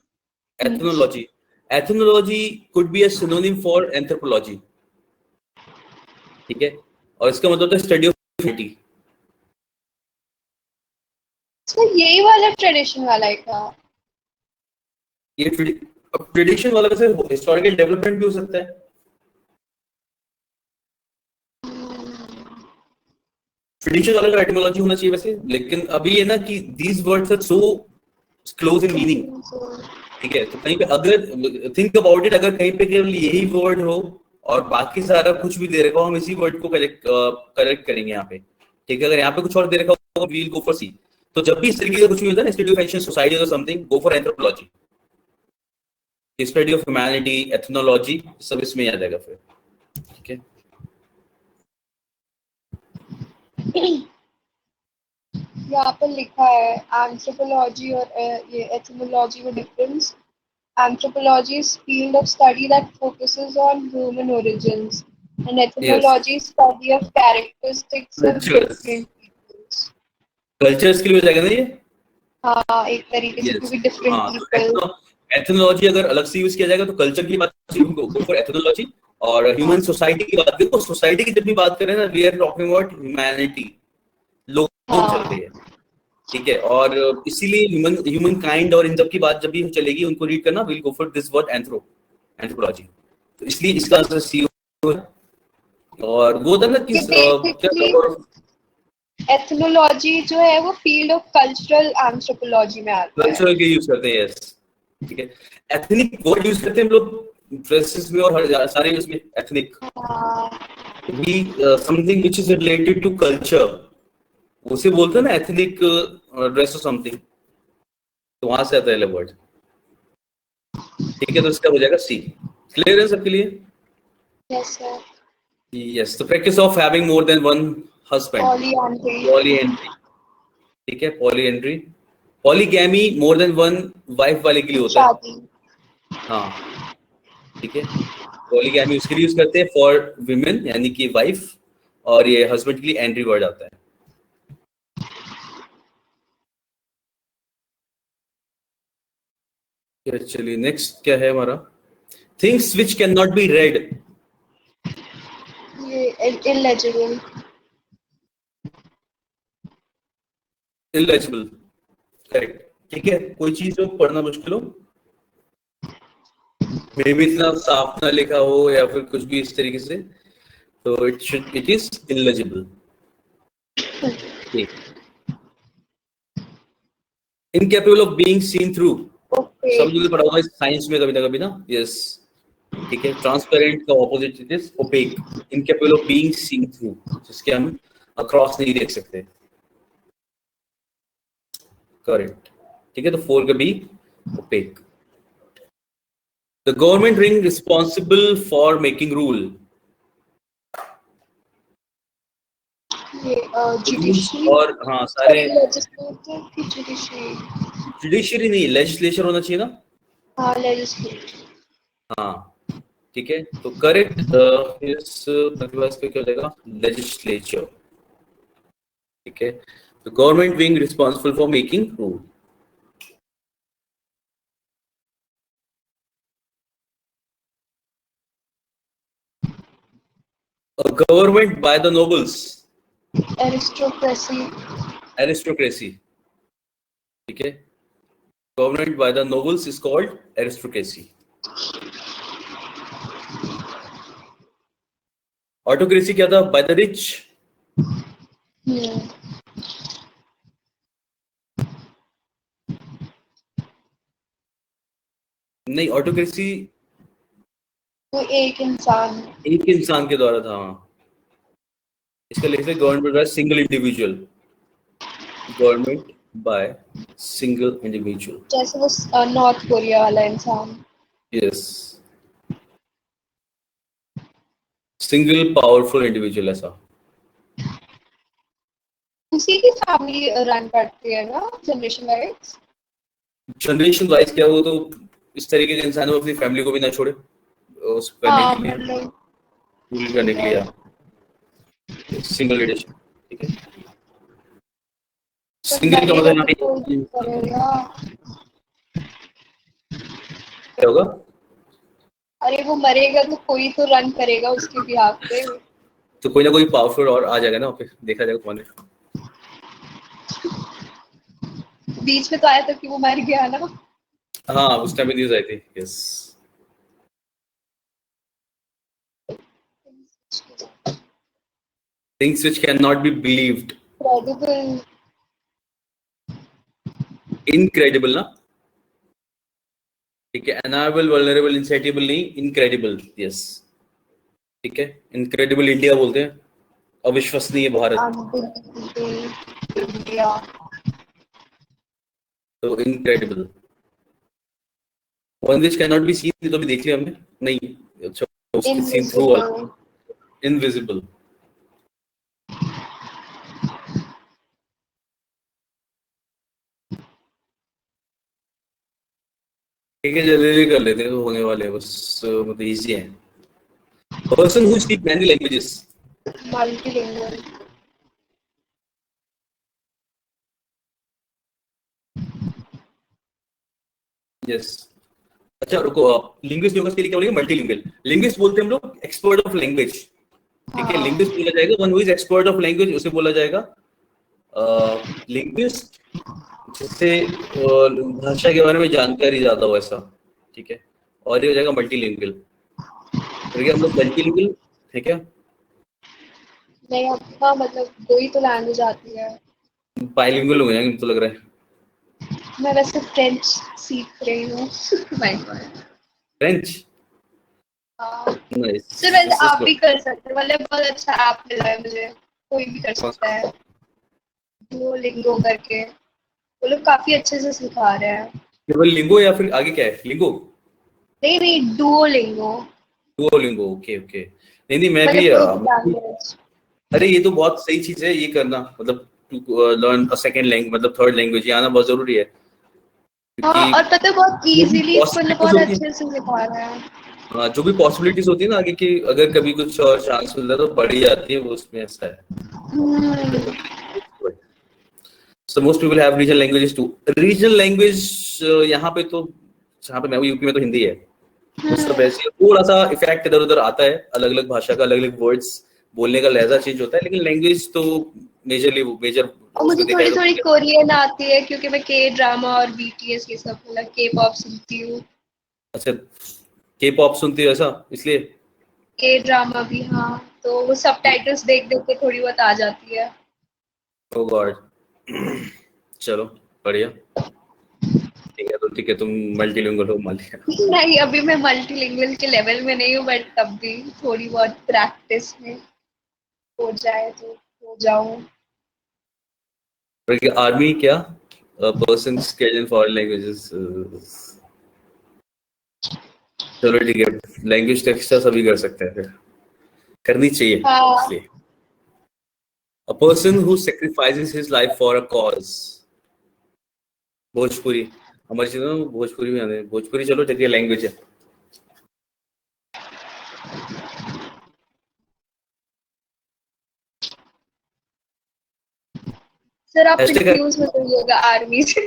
ethnology, ethnology could be a synonym for anthropology, ठीक है, और इसका मतलब है स्टडी ऑफ ह्यूमैनिटी। तो यही वाला ट्रेडिशन वाला है क्या? ये ट्रेडिशन वाला वैसे हिस्टोरिकल डेवलपमेंट भी हो सकता है, ट्रेडिशन वाला का एटिमोलॉजी होना चाहिए वैसे, लेकिन अभी ये ना कि these words are so close in meaning, ठीक है, तो कहीं पे अगर थिंक अबाउट इट, अगर कहीं पे केवल यही वर्ड हो और बाकी सारा कुछ भी दे रखा हो, हम इसी वर्ड को करेक्ट करेंगे यहाँ पे, ठीक है, अगर यहाँ पे कुछ और दे रखा हो वील गो फॉर सी। तो जब भी इस तरीके का कुछ भी होता है ना, स्टडी ऑफ एंशिएंट सोसाइटी और something, go for anthropology, study of humanity, ethnology, सब इसमें आ जाएगा फिर, ठीक है। यहाँ पर लिखा है एंथ्रोपोलॉजी और ये एथिमोलॉजी में difference. Anthropology is field of study that focuses on human origins, and etymology is study of characteristics of Cultures. different peoples. Cultures के लिए हो जाएगा ना ये, हाँ एक तरीके से, क्योंकि different people. एथनोलॉजी अगर अलग से यूज किया जाएगा तो कल्चर की बात गो फॉर एथनोलॉजी, और ह्यूमन सोसाइटी की बात करें तो सोसाइटी की जब भी बात करें ना, we are talking about humanity, लोग चल रही है, ठीक है, और इसीलिए ह्यूमन काइंड और इन सब की बात जब भी चलेगी उनको रीड करना, will go for this word anthropology. तो इसलिए इसका आंसर सी है। और वो था ना कि एथनोलॉजी जो है वो फील्ड ऑफ कल्चरल एंथ्रोपोलॉजी में आता है। कल्चरल के यूज करते हैं, यस, ठीक है। एथनिक वर्ड यूज करते हैं हम लोग ड्रेसेस में और हर सारे उसमें एथनिक, भी something which is related to culture, उसे बोलते हैं ना एथनिक ड्रेस और समथिंग, तो वहां से आता है वर्ड, ठीक है। तो इसका हो जाएगा सी। क्लियर है सबके लिए? Yes sir. यस, तो practice of having more than one husband, polyandry, ठीक है, polyandry. Polygamy more than one wife वाले के लिए होता है, हाँ, ठीक है। पॉलीगैमी उसके लिए यूज करते हैं फॉर विमेन यानी कि वाइफ, और ये हस्बैंड के लिए एंड्री वर्ड आता है। चलिए नेक्स्ट क्या है हमारा, things which can not be red. ये इलेजिबल, इलेजिबल, करेक्ट, ठीक है। कोई चीज जो पढ़ना मुश्किल हो, मे भी इतना साफ ना लिखा हो या फिर कुछ भी इस तरीके से, तो it is illegible. Incapable of being seen through, सब लोग पढ़ा होगा साइंस में कभी ना कभी ना, यस, ठीक है। ट्रांसपेरेंट का opposite it is opaque, incapable of being seen through, जिसके हम अक्रॉस नहीं देख सकते, करेक्ट, ठीक है। तो 4 का B opaque. The government ring responsible for making rule, judiciary और हाँ सारे, जुडिशरी, जुडिशरी नहीं, लेजिस्लेचर होना चाहिए ना, हाँ लेजिस्लेचर, हाँ, ठीक है। तो करेक्ट इस प्रतिभास पे क्या हो जाएगा, लेजिस्लेचर, ठीक है। तो government wing responsible for making rule. Government by the nobles, aristocracy, aristocracy, ठीक है। Government by the nobles is called aristocracy. Autocracy क्या था, बाय द रिच, नहीं, ऑटोक्रेसी वो एक इंसान के द्वारा था, हाँ। इसका लिखते government by single individual, government by single individual, जैसे वो नॉर्थ कोरिया वाला इंसान, यस, सिंगल पावरफुल इंडिविजुअल, ऐसा। उसी की फैमिली रन करती है ना जनरेशन वाइज। जनरेशन वाइज क्या, वो तो इस तरीके के इंसान वो अपनी फैमिली को भी ना छोड़े उस करने के लिए, रूल करने के लिए, सिंगल लीडरशिप, ठीक है। सिंगल का मतलब क्या होगा, अरे वो मरेगा तो कोई तो रन करेगा उसके बिहाफ पे, तो कोई ना कोई पावरफुल और आ जाएगा ना, फिर देखा जाएगा कौन है। बीच में तो आया था कि वो मर गया ना, हाँ उस टाइम में न्यूज आई थी, yes. Things which cannot be believed, credible, incredible ना, ठीक है। अनएबल, वल्नरेबल, इनसाइटेबल नहीं, इनक्रेडिबल, यस, ठीक है। इनक्रेडिबल इंडिया बोलते हैं, अविश्वसनीय भारत, तो incredible. One which can not be seen, तो भी देख लिया हमने, नहीं, अच्छा, उसकी सीन थ्रू वाला, इनविजिबल, ठीक है। जल्दी कर लेते हैं, तो होने वाले हैं बस, मतलब इजी है। Person who speak many languages, multilingual, yes. अच्छा रुको, लिंग्विस्ट लोगों के लिए क्या बोलेंगे, मल्टीलिंगुअल। लिंग्विस्ट बोलते हैं हम लोग एक्सपर्ट ऑफ लैंग्वेज, ठीक है। लिंग्विस्ट बोला जाएगा one who is expert of language, उसे बोला जाएगा लिंग्विस्ट जिससे भाषा के बारे में जानकारी ज्यादा हो ऐसा, ठीक है। और ये हो जाएगा मल्टीलिंगुअल, ठीक है। हम लोग मल्टीलिंगुअल है क्या? नहीं, अपना मतलब 2 ही तो लैंग्वेज आती है। बाइलिंगुअल हो जाएंगे मुझे तो लग रहा है। मैं वैसे फ्रेंच सीख रही हूँ। My God. फ्रेंच, हाँ, नाइस, सर वैसे दिस इज आप भी कर सकते हो, मतलब बहुत अच्छा ऐप मिला है मुझे, कोई भी कर सकता गुड। है। डुओलिंगो करके, वो लोग काफी अच्छे से सिखा रहे हैं। केवल लिंगो या फिर आगे क्या है? लिंगो, नहीं नहीं, डुओलिंगो, डुओलिंगो, ओके ओके। नहीं नहीं, मैं मतलब भी कोई भी लैंग्वेज। अरे ये तो बहुत सही चीज है ये करना, मतलब to learn a second language, मतलब थर्ड लैंग्वेज, ये आना बहुत जरूरी है, हाँ, क्योंकि और पता है बहुत जो भी इजीली, मतलब पॉसिबिलिटीज बहुत होती है, अच्छे से सिखा रहे हैं। हाँ, जो भी पॉसिबिलिटीज होती है ना आगे की, अगर कभी कुछ और चांस मिलता है तो बढ़ ही जाती है वो, उसमें ऐसा है। हम्म, So most people have regional languages too. Regional language यहाँ पे तो, जहाँ पे मैं हूँ यूपी में तो हिंदी है, वो सब ऐसे थोड़ा सा इफेक्ट इधर उधर आता है, अलग अलग भाषा का अलग अलग वर्ड्स बोलने का लहजा चेंज होता है, लेकिन लैंग्वेज तो मेजर और उसमें मुझे देखा थोड़ी जाए थोड़ी तो। कोरियन आती है, क्योंकि मैं के ड्रामा और बीटीएस ये सब, मतलब के पॉप सुनती हूँ। अच्छा, के पॉप सुनती हो ऐसा इसलिए? के ड्रामा भी, हाँ, तो वो सबटाइटल्स देख देख के थोड़ी बहुत आ जाती है। ओ गॉड। चलो बढ़िया, ठीक है, तो ठीक है, तुम मल्टीलिंगुअल हो, मान लिया। नहीं, अभी मैं मल्टीलिंगुअल के लेवल में नहीं हूँ, बट तब भी थोड़ी बहुत प्रैक्टिस में हो जाए तो हो जाऊँ। आर्मी क्या, person skilled in foreign languages, चलो ठीक है, लैंग्वेज तो एक्स्ट्रा सभी कर सकते हैं, फिर करनी चाहिए हाँ, इसलिए। A person who sacrifices his life for a cause. Bhojpuri, हमारी चीज़ों में भोजपुरी में आने, भोजपुरी चलो ठीक है, लैंग्वेज है। सर आप हैशटैग है, कंफ्यूज मत होइएगा आर्मी से।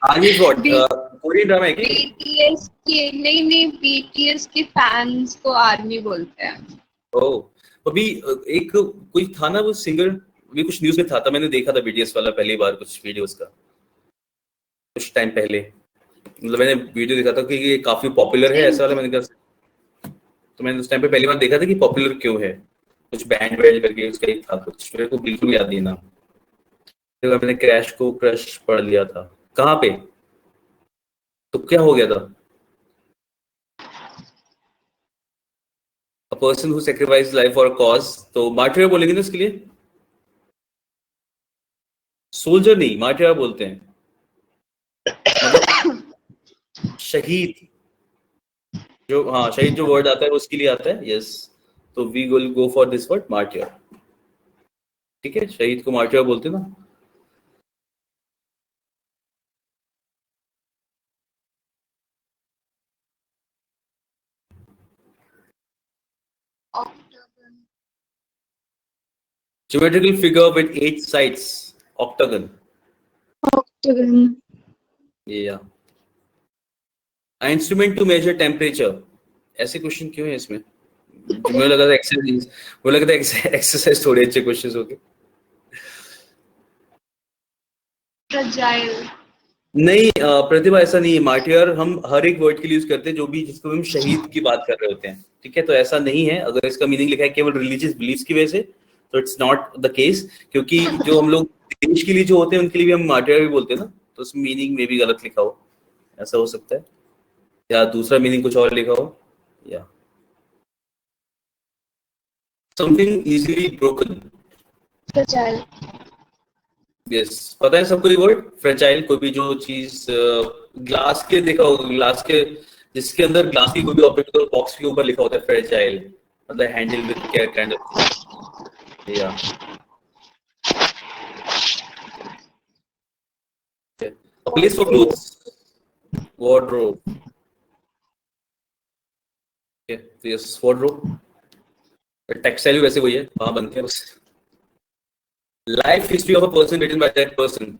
Army is what, B Korean drama है क्या? बीटीएस के, नहीं नहीं, बीटीएस के फैंस को आर्मी बोलते हैं। ओह, अभी एक कोई था ना वो सिंगर, अभी कुछ न्यूज़ में था मैंने देखा था बीटीएस वाला पहली बार कुछ वीडियोस का, कुछ टाइम पहले, मतलब मैंने वीडियो देखा था कि ये काफी पॉपुलर है ऐसा वाला, मैंने कहा, तो मैंने उस टाइम पे पहली बार देखा था कि पॉपुलर क्यों है, कुछ बैंड वैंड करके उसका ही था कुछ, मेरे को बिल्कुल याद नहीं ना। फिर मैंने क्रैश को क्रश पढ़ लिया था, कहाँ पे, तो क्या हो गया था? A person who sacrifice life for a cause, तो मार्टियर बोलेंगे ना इसके लिए, सोल्जर नहीं, मार्टियर बोलते हैं, मतलब शहीद, जो, हाँ, शहीद जो वर्ड आता है वो उसके लिए आता है, यस। तो we will go for this word martyr, ठीक है, शहीद को मार्टियर बोलते हैं ना। Geometrical figure with 8 sides, octagon, Octagon. ये या इंस्ट्रूमेंट टू मेजर टेम्परेचर, ऐसे क्वेश्चन क्यों है इसमें? मुझे लगा था एक्सरसाइज, मुझे लगा था एक्सरसाइज थोड़े अच्छे क्वेश्चंस हो गए। फ्रजाइल। नहीं प्रतिभा, ऐसा नहीं है, मार्टियर हम हर एक वर्ड के लिए यूज करते हैं जो भी, जिसको हम शहीद की बात कर रहे होते हैं, ठीक है, तो ऐसा नहीं है, अगर इसका मीनिंग लिखा है केवल रिलीजियस बिलीफ की वजह से, तो इट्स नॉट द केस, क्योंकि जो हम लोग देश के लिए जो होते हैं उनके लिए भी हम मार्टियर भी बोलते हैं ना, तो उस मीनिंग में भी गलत लिखा हो, ऐसा हो सकता है, या दूसरा मीनिंग कुछ और लिखा हो, या something easily broken. Fragile. Yes, पता है सबको ये वर्ड फ्रेजाइल, कोई भी जो चीज ग्लास के, देखा होगा ग्लास के, जिसके अंदर ग्लास की कोई भी ऑब्जेक्ट बॉक्स के ऊपर लिखा होता है फ्रेजाइल, मतलब handle with care kind of thing, या place for clothes, wardrobe, yes wardrobe, textile भी वैसे वही है, वहां बनते हैं बस। Life history of a person written by that person,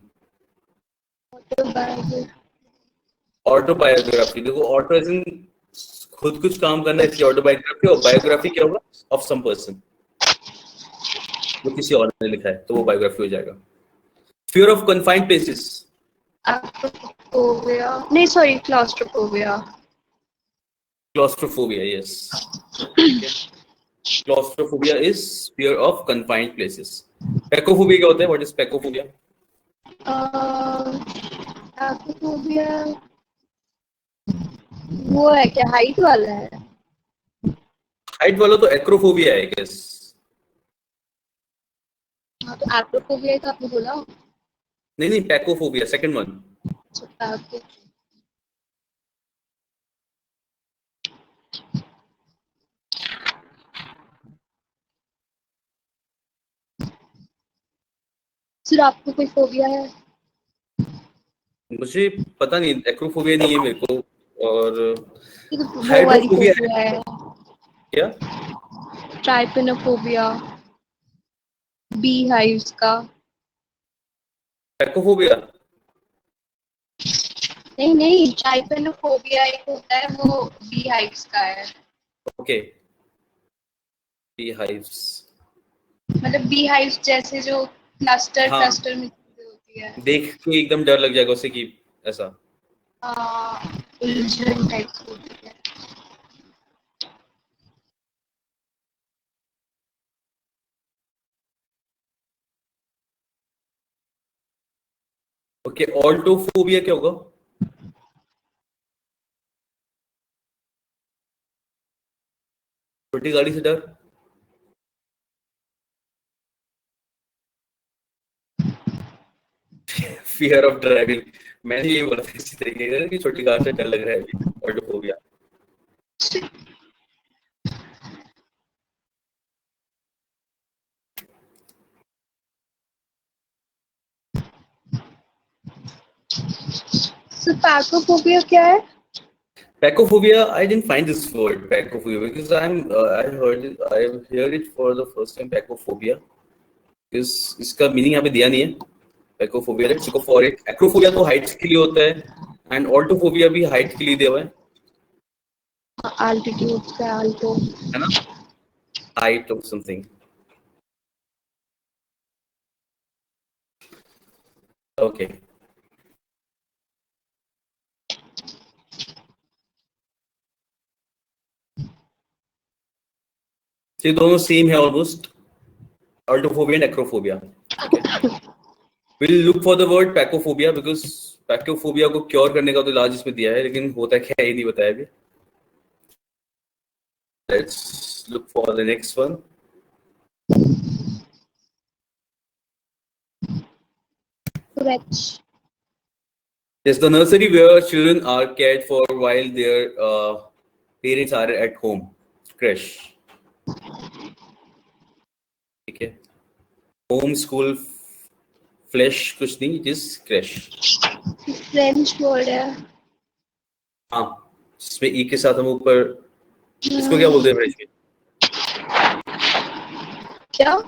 autobiography, देखो ऑटो एज इन खुद कुछ काम करना है, इसकी ऑटोबायोग्राफी, और बायोग्राफी क्या होगा, ऑफ सम पर्सन, जो किसी और ने लिखा है, तो वो बायोग्राफी हो जाएगा। Fear of confined places. Acrophobia. No, sorry, claustrophobia. Claustrophobia, yes. Okay. Claustrophobia is fear of confined places. Pecophobia क्या होता है? What is pecophobia? Acrophobia वो है क्या, हाइट वाला है? हाइट वाला तो एक्रोफोबिया है, guess. हाँ तो acrophobia ही तो आपने बोला। नहीं नहीं, pecophobia, second one. सर आपको कोई फोबिया है? मुझे पता नहीं, एक्रोफोबिया नहीं है मेरे को, और वो वाली हाइड्रोफोबिया फोबिया है, क्या? ट्राइपेनोफोबिया, बी हाइव्स का। पेकोफोबिया? नहीं नहीं, ट्राइपेनोफोबिया एक होता है, वो बी हाइव्स का है। ओके, बी हाइव्स, मतलब बी हाइव्स जैसे जो क्लस्टर हाँ, क्लस्टर में चीजें होती है। देख के एकदम डर लग जाएगा उसे कि ऐसा। उलझन टाइप होती है। ओके, ऑल्टोफोबिया क्या होगा? छोटी गाड़ी से डर? फियर ऑफ ड्राइविंग, मैंने ये बोला था इसी तरीके का कि छोटी कार से डर लग रहा है अभी, ऑल्टोफोबिया। सो पैकोफोबिया क्या है? Pecophobia, I didn't find this word pecophobia because I heard it for the first time, pecophobia, because इसका मीनिंग यहाँ पे दिया नहीं है। Pecophobia, let's go for it. Acrophobia तो हाइट के लिए होता है, and altophobia भी हाइट के लिए दिया हुआ है, एल्टीट्यूड का आल्टो, है ना? Height of something. Okay. ये दोनों सेम है almost, altophobia and acrophobia. Okay. We'll look for the word pecophobia because pecophobia को क्योर करने का तो इलाज इसमें दिया है, लेकिन होता क्या है ये नहीं बताया अभी। Let's look for the next one. Crutch. Yes, the nursery where children are cared for while their parents are at home. Creche. ठीक है, होम स्कूल फ्लैश कुछ नहीं, it is crash. French word है। हाँ, जिसमें ई के साथ हम ऊपर, इसको क्या बोलते हैं फ्रेंच में? क्या?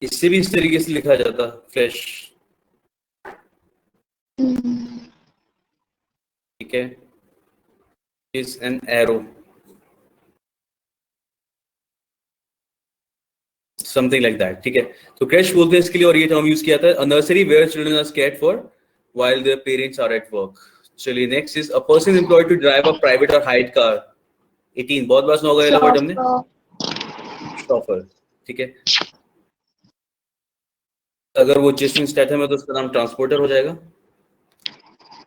इससे भी इस तरीके से लिखा जाता, फ्लैश। ठीक है, is an arrow, something like that. ठीक है, तो क्रैश बोलते हैं इसके लिए, और ये टर्म यूज किया था, a nursery where children are cared for while their parents are at work. चलिए next is a person employed to drive a private or hired car. 18 बहुत बार सुना होगा ये वर्ड हमने, शॉफर। ठीक है, अगर वो जेसन स्टैथम है तो उसका नाम ट्रांसपोर्टर हो जाएगा,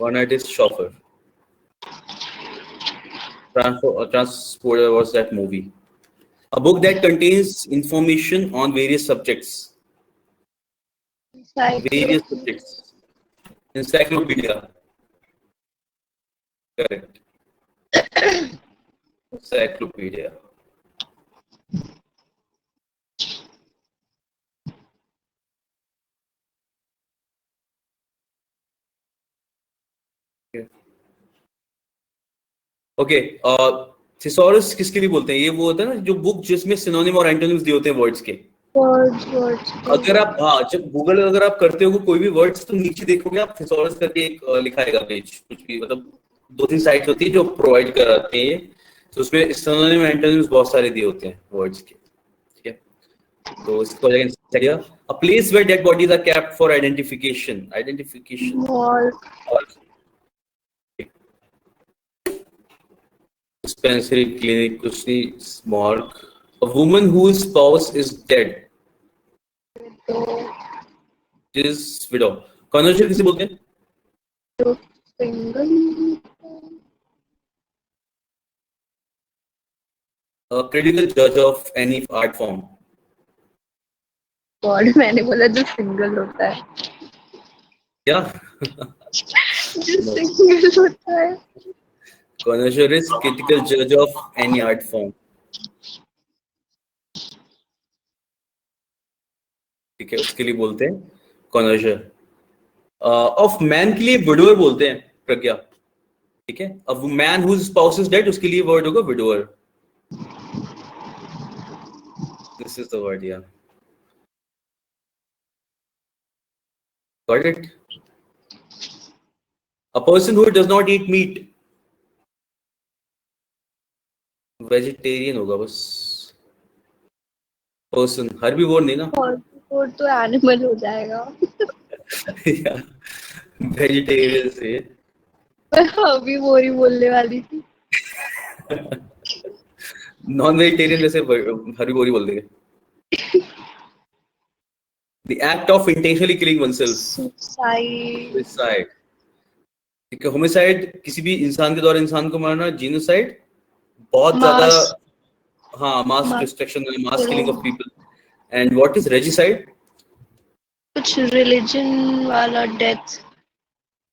वरना it is chauffeur. Transporter was that movie. A book that contains information on various subjects. Various subjects. Encyclopedia. Correct. Encyclopedia. Okay, thesaurus किसके लिए बोलते हैं? ये वो होता है ना जो बुक जिसमें सिनोनिम और एंटोनिम्स दिए होते हैं वर्ड्स के। वर्ड्स अगर आप, हाँ, जब गूगल अगर आप करते हो कोई भी वर्ड्स, तो नीचे देखोगे आप थिसॉरस करके एक लिखा आएगा पेज, कुछ भी, मतलब 2-3 साइट्स होती है जो प्रोवाइड कराते हैं, तो उसमें सिनोनिम एंटोनिम्स बहुत सारे दिए होते हैं वर्ड्स के। ठीक है, तो इसको idea. A place where dead bodies are kept for identification. Morgue. Or dispensary, clinic, कुछ नहीं, morgue. A woman whose spouse is dead तो is widow. Conjure किसे बोलते हैं? तो single. A critical judge of any art form. God, मैंने बोला जो सिंगल होता है, क्या? जो सिंगल होता है. Connoisseur is critical judge of any art form. ठीक है, उसके लिए बोलते हैं connoisseur. Of man के लिए widower बोलते हैं प्रज्ञा. ठीक है, a man whose spouse is dead उसके लिए word होगा widower. This is the word, yeah. Got it? A person who does not eat meat. Vegetarian होगा बस. Person, herbivore नहीं ना? और तो एनिमल हो जाएगा. Yeah. Vegetarian से. मैं अभी बोरी बोलने वाली थी. नॉन वेजिटेरियन जैसे हरिबोरी बोल देंगे. The act of intentionally killing oneself. Suicide. Suicide. ठीक है, homicide किसी भी इंसान के द्वारा इंसान को मारना. Genocide बहुत ज्यादा, हाँ, mass destruction, mass killing of people. And what is regicide? कुछ religion वाला death.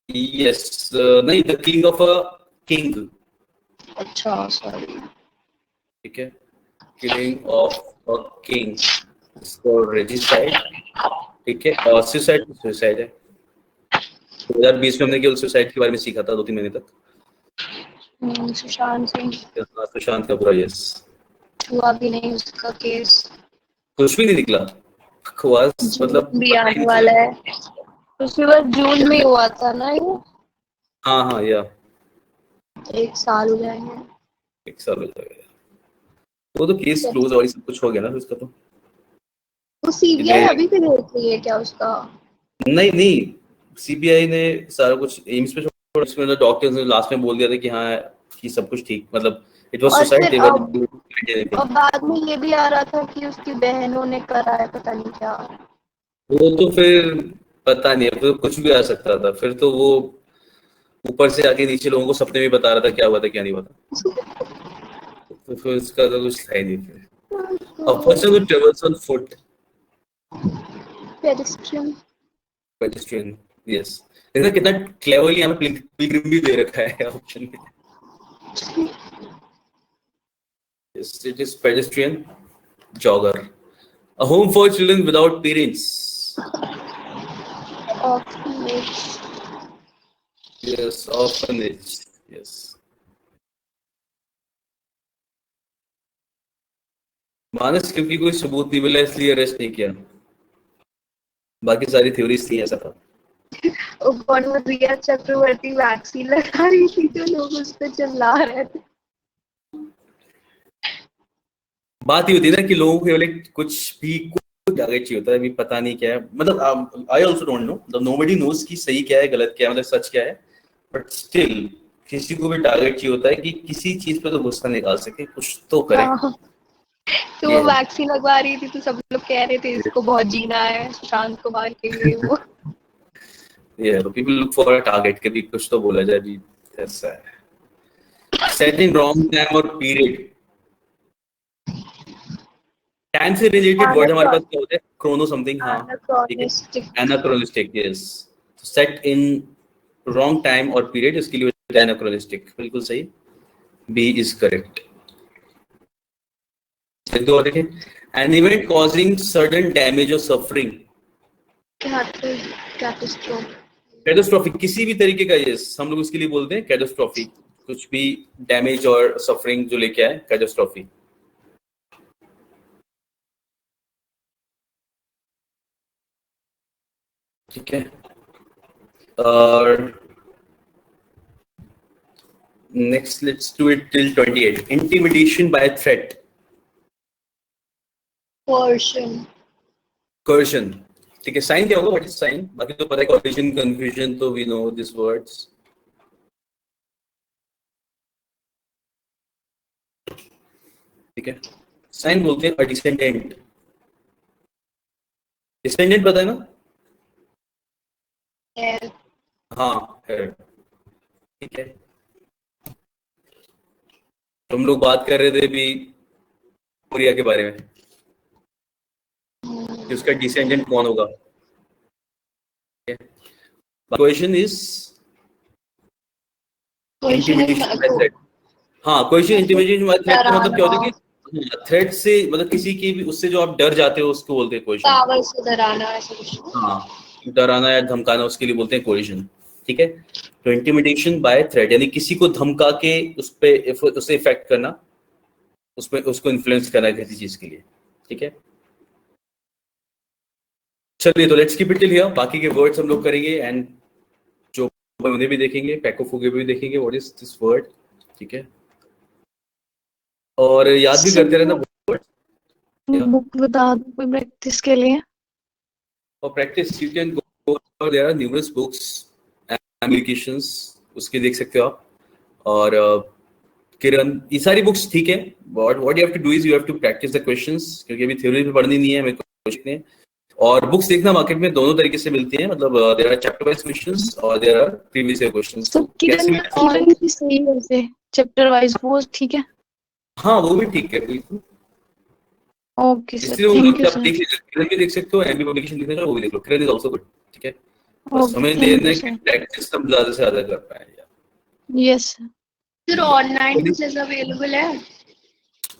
Yes, नहीं, the killing of a king. अच्छा, sorry. ठीक है, killing of a king इसको regicide. ठीक है, और suicide है. 2020 में हमने केवल सुसाइड के बारे में सीखा था 2-3 महीने तक. सुशांत सिंह सुशांत का पूरा यस हुआ भी नहीं उसका केस. कुछ भी नहीं निकला. बकवास, मतलब भी आने वाला है. उसके बाद जून में हुआ था ना ये. हाँ, या 1 साल हो जाएंगे. 1 साल हो जाएगा. वो तो केस क्लोज और सब कुछ हो गया ना उसका. तो वो सीबीआई अभी भी देख रही है क्या उसका? नहीं, सीबीआई ने सारा कुछ एम्स पे छोड़ा. उसमें डॉक्टर्स ने लास्ट में बोल दिया था कि हाँ कि सब कुछ ठीक, मतलब इट वाज सुसाइड. और बाद में ये भी आ रहा था कि उसकी बहनों ने कराया, पता नहीं क्या. वो तो फिर पता नहीं, फिर कुछ भी आ सकता था. फिर तो वो ऊपर से आके नीचे लोगों को सपने में बता रहा था क्या हुआ था क्या नहीं हुआ था. तो फिर उसका तो कुछ था ही नहीं. फिर a person who travels on foot. Pedestrian, yes. देखा कितना क्लेवरली हमें पिलग्रिम भी दे रखा है ऑप्शन में. Yes, it is pedestrian. Jogger. A home for children without parents. Orphanage. Yes, orphanage. Yes. मानस क्योंकि कोई सबूत नहीं मिला इसलिए अरेस्ट नहीं किया. बाकी सारी थ्योरीज थी ऐसा था. रिया चक्रवर्ती वैक्सीन लगा रही थी तो लोग उस पर चिल्ला रहे थे. बात ये होती है ना कि लोगों के लिए कुछ भी टारगेट चाहिए होता है. अभी पता नहीं क्या है, मतलब I also don't know, nobody knows कि सही क्या है गलत क्या है, मतलब सच क्या है. बट स्टिल किसी को भी टारगेट चाहिए होता है कि किसी चीज पे तो गुस्सा निकाल सके, कुछ तो करे. तो वो वैक्सीन लगवा रही थी तो सब लोग कह रहे थे इसको बहुत जीना है सुशांत कुमार के लिए. वो people look for a target के भी कुछ तो बोला जाए भी. ऐसा है. Set in wrong time or period. Time से रिलेटेड वर्ड हमारे पास क्या होता है? Chrono something. हाँ, anachronistic. Yes, set in wrong time or period, इसके लिए एनाक्रोनिस्टिक. बिल्कुल सही, बी इज करेक्ट. दो देखें. An event causing sudden damage और सफरिंग. कैटास्ट्रोफिक किसी भी तरीके का. यस, हम लोग उसके लिए बोलते हैं कैटास्ट्रोफिक. कुछ भी डैमेज और सफरिंग जो लेके आए, कैटास्ट्रोफिक. ठीक है. और next let's do it till 28. Intimidation by threat. coercion. coercion, ठीक है. साइन क्या होगा, व्हाट इज साइन, बाकी तो पता है. coercion, confusion, तो वी नो दिस वर्ड्स. ठीक है. साइन बोलते हैं डिसेंडेंट. डिसेंडेंट पता है ना. Heir. हाँ है. ठीक है. हम लोग बात कर रहे थे अभी कोरिया के बारे में कि उसका डिसेंडेंट कौन होगा. Question is Coercion is intimidation. हाँ, क्वेश्चन इंटिमिडेशन मतलब क्या होता है कि थ्रेट से, मतलब किसी की भी उससे जो आप डर जाते हो उसको बोलते हैं क्वेश्चन. पावर से डराना ऐसा कुछ. हाँ, डराना या धमकाना, उसके लिए बोलते हैं कोएशन. ठीक है. तो इंटिमिडेशन बाय थ्रेट यानी किसी को धमका के उस पे उसे इफेक्ट करना, उसमें उसको इन्फ्लुएंस करना किसी चीज के लिए. ठीक है. चलिए, तो let's keep it till here. बाकी के वर्ड्स हम लोग करेंगे एंड जो उन्हें भी देखेंगे, पैकोफोगे भी देखेंगे, व्हाट इज दिस वर्ड. ठीक है. और याद भी करते रहना वर्ड. बुक बता दो कोई प्रैक्टिस के लिए. For practice, you can go. There are numerous books and applications. उसके देख सकते हो आप. और किरण, ये सारी बुक्स ठीक है. What you have to do is you have to practice the questions, क्योंकि अभी थ्योरी पे पढ़नी नहीं है, हमें क्वेश्चन है. और बुक्स देखना मार्केट में दोनों तरीके से मिलती हैं. मतलब there are chapter wise questions और there are previous year questions. तो किरण और भी सही है वैसे चैप्टर वाइज, वो ठीक है. हाँ, वो भी ठीक है बिल्कुल. ओके सर, इसलिए वो थैंक यू आप सर. देख लीजिए. किरण भी देख सकते हो, एमबी पब्लिकेशन देखना चाहो वो भी देख लो. किरण इज आल्सो गुड. ठीक है. बस हमें देना है कि प्रैक्टिस हम ज्यादा से ज्यादा कर पाए. Yes Sir, online classes available है.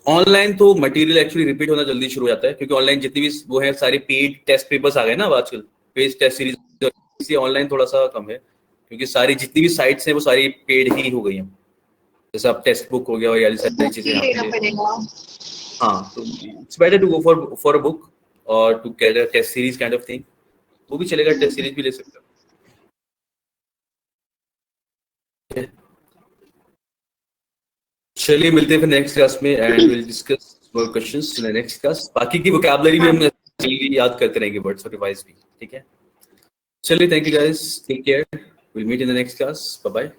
ऑनलाइन तो मटेरियल एक्चुअली रिपीट होना जल्दी शुरू हो जाता है, क्योंकि ऑनलाइन जितनी भी वो है सारी पेड टेस्ट पेपर्स आ गए ना अब आजकल. पेड टेस्ट सीरीज, इसलिए ऑनलाइन थोड़ा सा कम है, क्योंकि सारी जितनी भी साइट्स हैं वो सारी पेड ही हो गई हैं. जैसे अब टेक्स्ट बुक हो गया और ये सारी चीजें यहाँ लेना पे. पड़ेगा. हाँ, तो it's better to go for a book or to get a test series kind of thing. वो भी चलेगा, टेस्ट सीरीज भी ले सकते हो. चलिए, मिलते हैं फिर नेक्स्ट क्लास में and will discuss more questions in the next class. बाकी की वोकैबुलरी भी हम याद करते रहेंगे, वर्ड्स और रिवाइज भी. ठीक है. चलिए, thank you guys, take care, will meet in the next class. Bye bye.